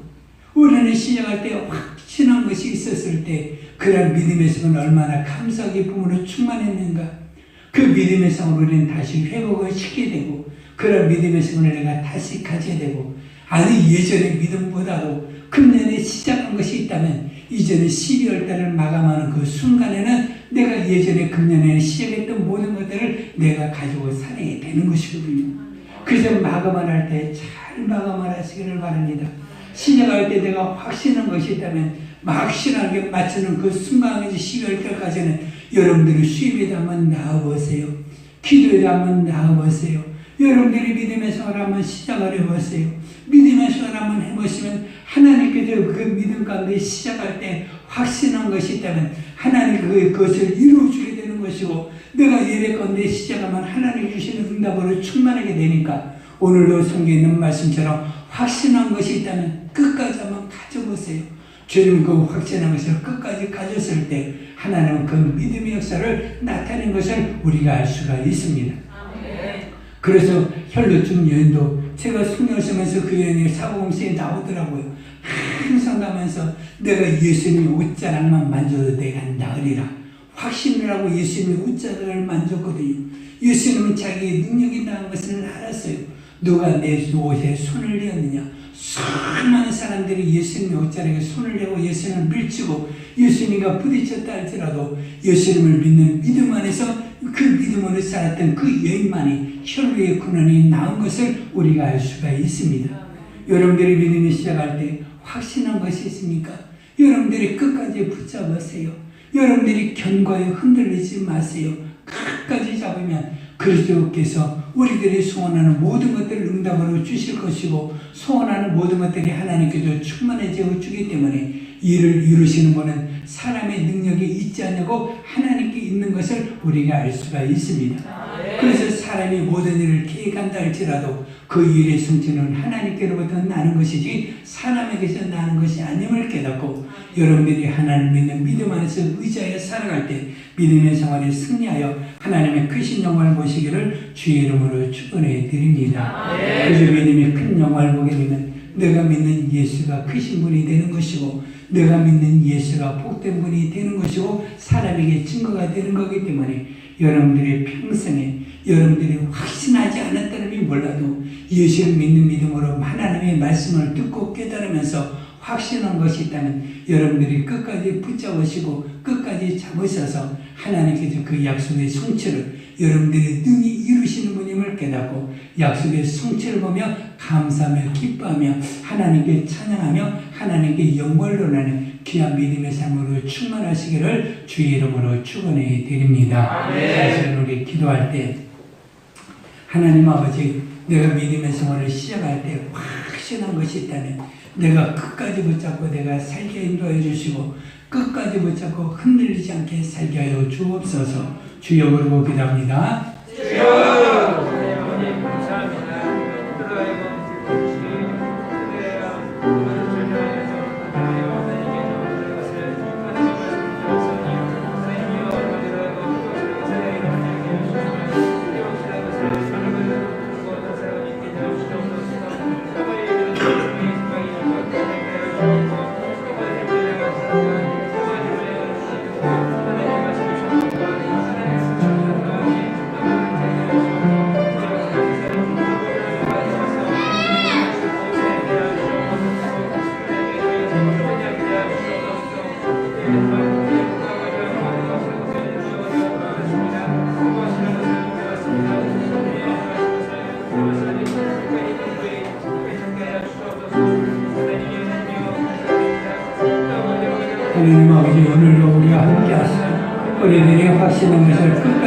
[SPEAKER 1] 우리는 시작할 때 확신한 것이 있었을 때 그런 믿음의 생활은 얼마나 감사 기쁨으로 충만했는가. 그 믿음의 생활을 우리는 다시 회복을 시키게 되고 그런 믿음의 생활을 내가 다시 가져야 되고 아니 예전의 믿음보다도 금년에 시작한 것이 있다면 이제는 12월 달을 마감하는 그 순간에는 내가 예전에 금년에 시작했던 모든 것들을 내가 가지고 살아야 되는 것이거든요. 그래서 마감을 할 때 잘 마감을 하시기를 바랍니다. 시작할 때 내가 확신한 것이 있다면 확신하게 맞추는 그 순간까지 12월 달까지는 여러분들이 수입에도 한번 나와보세요. 기도에도 한번 나와보세요. 여러분들이 믿음의 생활을 한번 시작을 해보세요. 믿음의 생활을 한번 해보시면 하나님께서 그 믿음 가운데 시작할 때 확신한 것이 있다면 하나님 그것을 이루어주게 되는 것이고 내가 예배 가운데 시작하면 하나님 주시는 응답으로 충만하게 되니까 오늘도 성경에 있는 말씀처럼 확신한 것이 있다면 끝까지 한번 가져보세요. 주님 그 확신한 것을 끝까지 가졌을 때 하나님은 그 믿음의 역사를 나타낸 것을 우리가 알 수가 있습니다. 그래서 혈루증 여인도 제가 성경을 쓰면서 그 여인이 사복음서에 나오더라고요. 항상 가면서 내가 예수님의 옷자락만 만져도 내가 나으리라 확신을 하고 예수님의 옷자락을 만졌거든요. 예수님은 자기의 능력이 나은 것을 알았어요. 누가 내 옷에 손을 대었느냐. 수많은 사람들이 예수님의 옷자락에 손을 대고 예수님을 밀치고 예수님과 부딪혔다 할지라도 예수님을 믿는 믿음 안에서 그 믿음으로 살았던 그 여인만이 혈루의 근원이 나은 것을 우리가 알 수가 있습니다. 여러분들이 믿음이 시작할 때 확신한 것이 있습니까? 여러분들이 끝까지 붙잡으세요. 여러분들이 견고하게 흔들리지 마세요. 끝까지 잡으면 그리스도께서 우리들이 소원하는 모든 것들을 응답으로 주실 것이고 소원하는 모든 것들이 하나님께서 충만해져 주기 때문에 이를 이루시는 분은 사람의 능력이 있지 않냐고 하나님께 있는 것을 우리가 알 수가 있습니다. 그래서 사람이 모든 일을 계획한다 할지라도 그 일의 성취는 하나님께로부터 나는 것이지 사람에게서 나는 것이 아님을 깨닫고 여러분들이 하나님 믿는 믿음 안에서 의지하여 살아갈 때 믿음의 생활에 승리하여 하나님의 크신 영광을 보시기를 주의 이름으로 축원해 드립니다. 그래서 믿음이 큰 영광을 보게 되면 내가 믿는 예수가 크신 분이 되는 것이고 내가 믿는 예수가 복된 분이 되는 것이고 사람에게 증거가 되는 거기 때문에 여러분들의 평생에 여러분들이 확신하지 않았다는 몰라도 예수를 믿는 믿음으로 하나님의 말씀을 듣고 깨달으면서 확신한 것이 있다면 여러분들이 끝까지 붙잡으시고 끝까지 잡으셔서 하나님께서 그 약속의 성취를 여러분들이 능히 이루시는 분임을 깨닫고 약속의 성취를 보며 감사하며 기뻐하며 하나님께 찬양하며 하나님께 영광을 돌리는 귀한 믿음의 삶으로 충만하시기를 주의 이름으로 축원해 드립니다. 사실 우리 기도할 때 하나님 아버지 내가 믿음의 생활을 시작할 때 확신한 것이 있다면 내가 끝까지 붙잡고 내가 살게 인도해 주시고 끝까지 붙잡고 흔들리지 않게 살게 하여 주옵소서. 주여 부르고 기도합니다.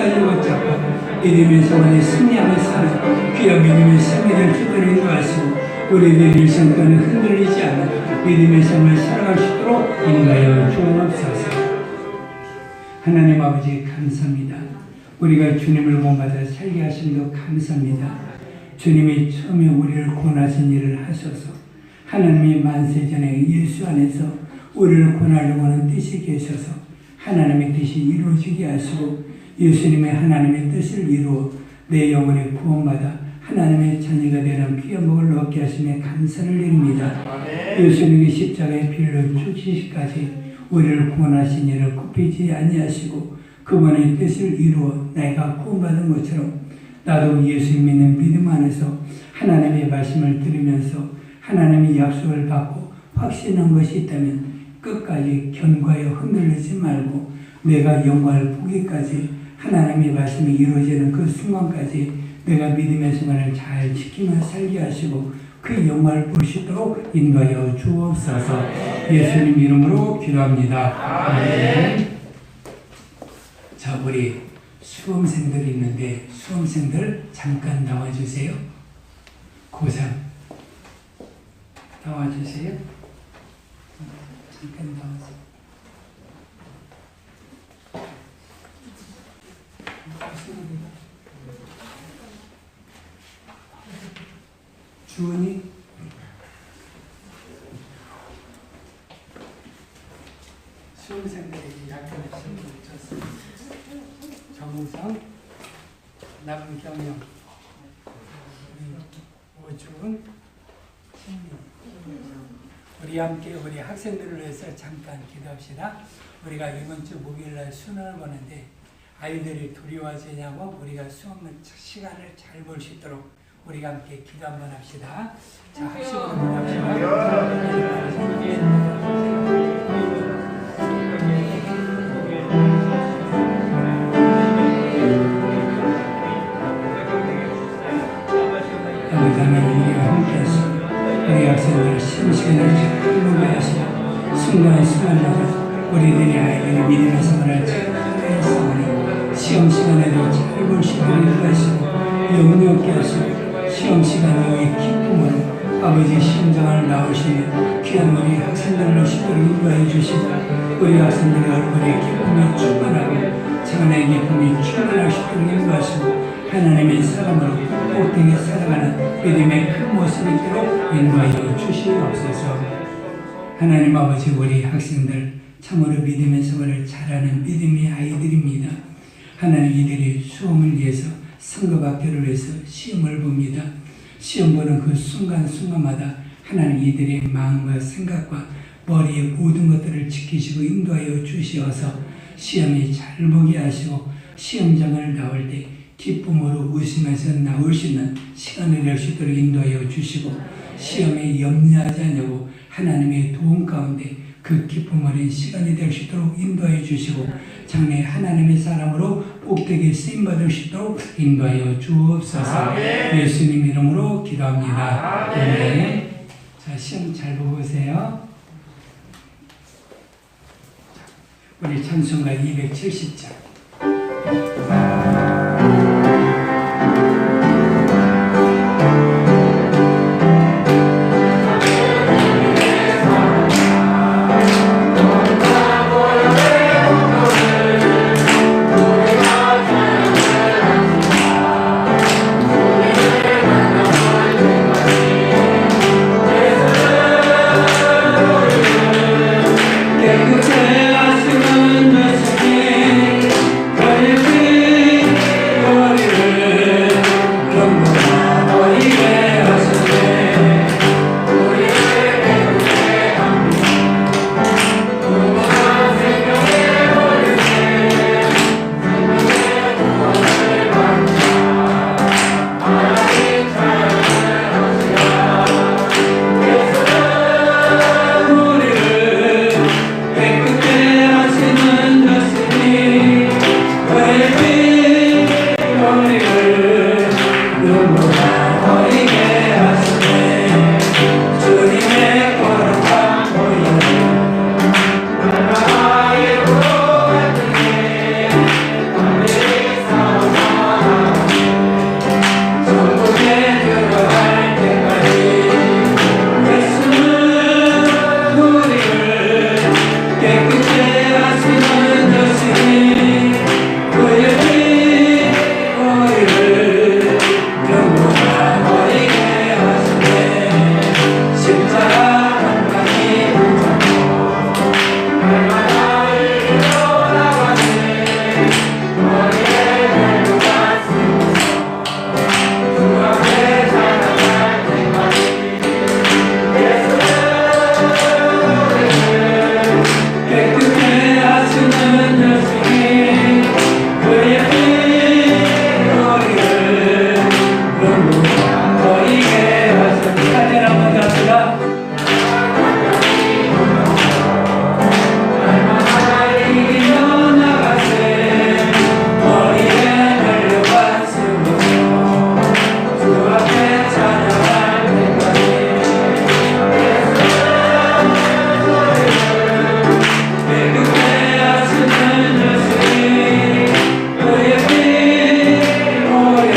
[SPEAKER 1] 끝까지 붙잡고 믿음의 소원에 승리하며 사는 귀한 믿음의 생애를 주변에 인도하시고 우리들의 일생 동안에 흔들리지 않는 믿음의 삶을 살아갈 수 있도록 인도하여 주옵소서. 하나님 아버지 감사합니다. 우리가 주님을 본받아 살게 하심도 감사합니다. 주님이 처음에 우리를 구원하신 일을 하셔서 하나님이 만세전에 예수 안에서 우리를 구원하려고 하는 뜻이 계셔서 하나님의 뜻이 이루어지게 하시고 예수님의 하나님의 뜻을 이루어 내 영혼이 구원받아 하나님의 자녀가 되는 귀한 복을 얻게 하심에 감사를 드립니다. 예수님의 십자가의 피를 주시기까지 우리를 구원하신 일을 굽히지 아니하시고 그분의 뜻을 이루어 내가 구원받은 것처럼 나도 예수 믿는 믿음 안에서 하나님의 말씀을 들으면서 하나님의 약속을 받고 확신한 것이 있다면 끝까지 견고하여 흔들리지 말고 내가 영광을 보기까지 하나님의 말씀이 이루어지는 그 순간까지 내가 믿음의 순간을 잘 지키며 살게 하시고 그 영광을 볼 수 있도록 인도하여 주옵소서. 예수님 이름으로 기도합니다. 아멘. 자, 우리 수험생들이 있는데 수험생들 잠깐 나와주세요. 고3 나와주세요. 잠깐 나와주세요. 주은이 수험생들에게 약간의 시험을 붙였습니다. 정우성, 남경영, 오주은, 신민. 우리 함께 우리 학생들을 위해서 잠깐 기도합시다. 우리가 이번 주 목요일날 수능을 보는데 아이들이 두려워하지냐고 우리가 수업 시간을 잘 볼 수 있도록 우리가 함께 기도 한번 합시다. 자, 학습으로 합시다. 우리 학생들 시험 시간을 잘 보게 하시고 순간순간마다 우리들의 아이들이 믿음의 생활을 잘 해서 시험 시간에도 잘 볼 수 있도록 인도하시고 영역게 하시고 시험 시간의 기쁨으로 아버지 심장을 나오시는 귀한 우리 학생들을 쉽도록 인도해 주시고 우리 학생들의 얼굴에 기쁨이 충만하고 장래의 기쁨이 충만할 수 있도록 인도하시고 하나님의 사람으로 복되게 살아가는 믿음의 큰 모습이 있도록 인도하여 주시옵소서. 하나님 아버지 우리 학생들 참으로 믿음의 생활을 잘하는 믿음의 아이들입니다. 하나님 이들이 수험을 위해서 선거학교를 위해서 시험을 봅니다. 시험 보는 그 순간순간마다 하나님 이들의 마음과 생각과 머리의 모든 것들을 지키시고 인도하여 주시어서 시험이 잘 보게 하시고 시험장을 나올 때 기쁨으로 웃으면서 나올 수 있는 시간을 낼 수 있도록 인도하여 주시고 시험에 염려하지 않냐고 하나님의 도움 가운데 그 기쁨 어린 시간이 될 수 있도록 인도하여 주시고 장래 하나님의 사람으로 복되게 쓰임받을 수 있도록 인도하여 주옵소서. 예수님 이름으로 기도합니다. 아멘. 자, 시험 잘 보고 오세요. 우리 찬송가 270장. 눈부셔 보이게 하소서. 사진 한번 잡시다. 날마다 이기며 나가세 머리에 달려갔으면서 주 앞에 찬양할 때까지 외국에 아시는 예수님 그의 피 모를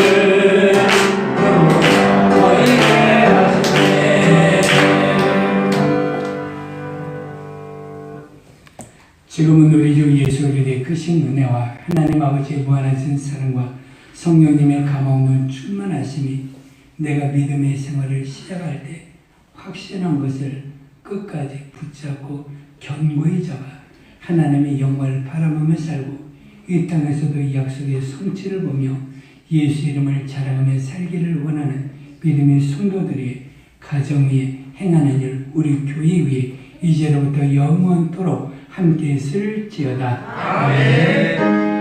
[SPEAKER 1] 보이게 하시네. 지금은 우리 주 예수 그리스도의 크신 은혜와 하나님 아버지의 무한하신 사랑과 성령님의 감화없는 충만하심이 내가 믿음의 생활을 시작할 때 확신한 것을 끝까지 붙잡고 견고히 잡아 하나님의 영광을 바라보며 살고 이 땅에서도 이 약속의 성취를 보며 예수 이름을 자랑하며 살기를 원하는 믿음의 성도들이 가정 위에 행하는 일 우리 교회 위에 이제로부터 영원토록 함께 있을지어다. 아멘.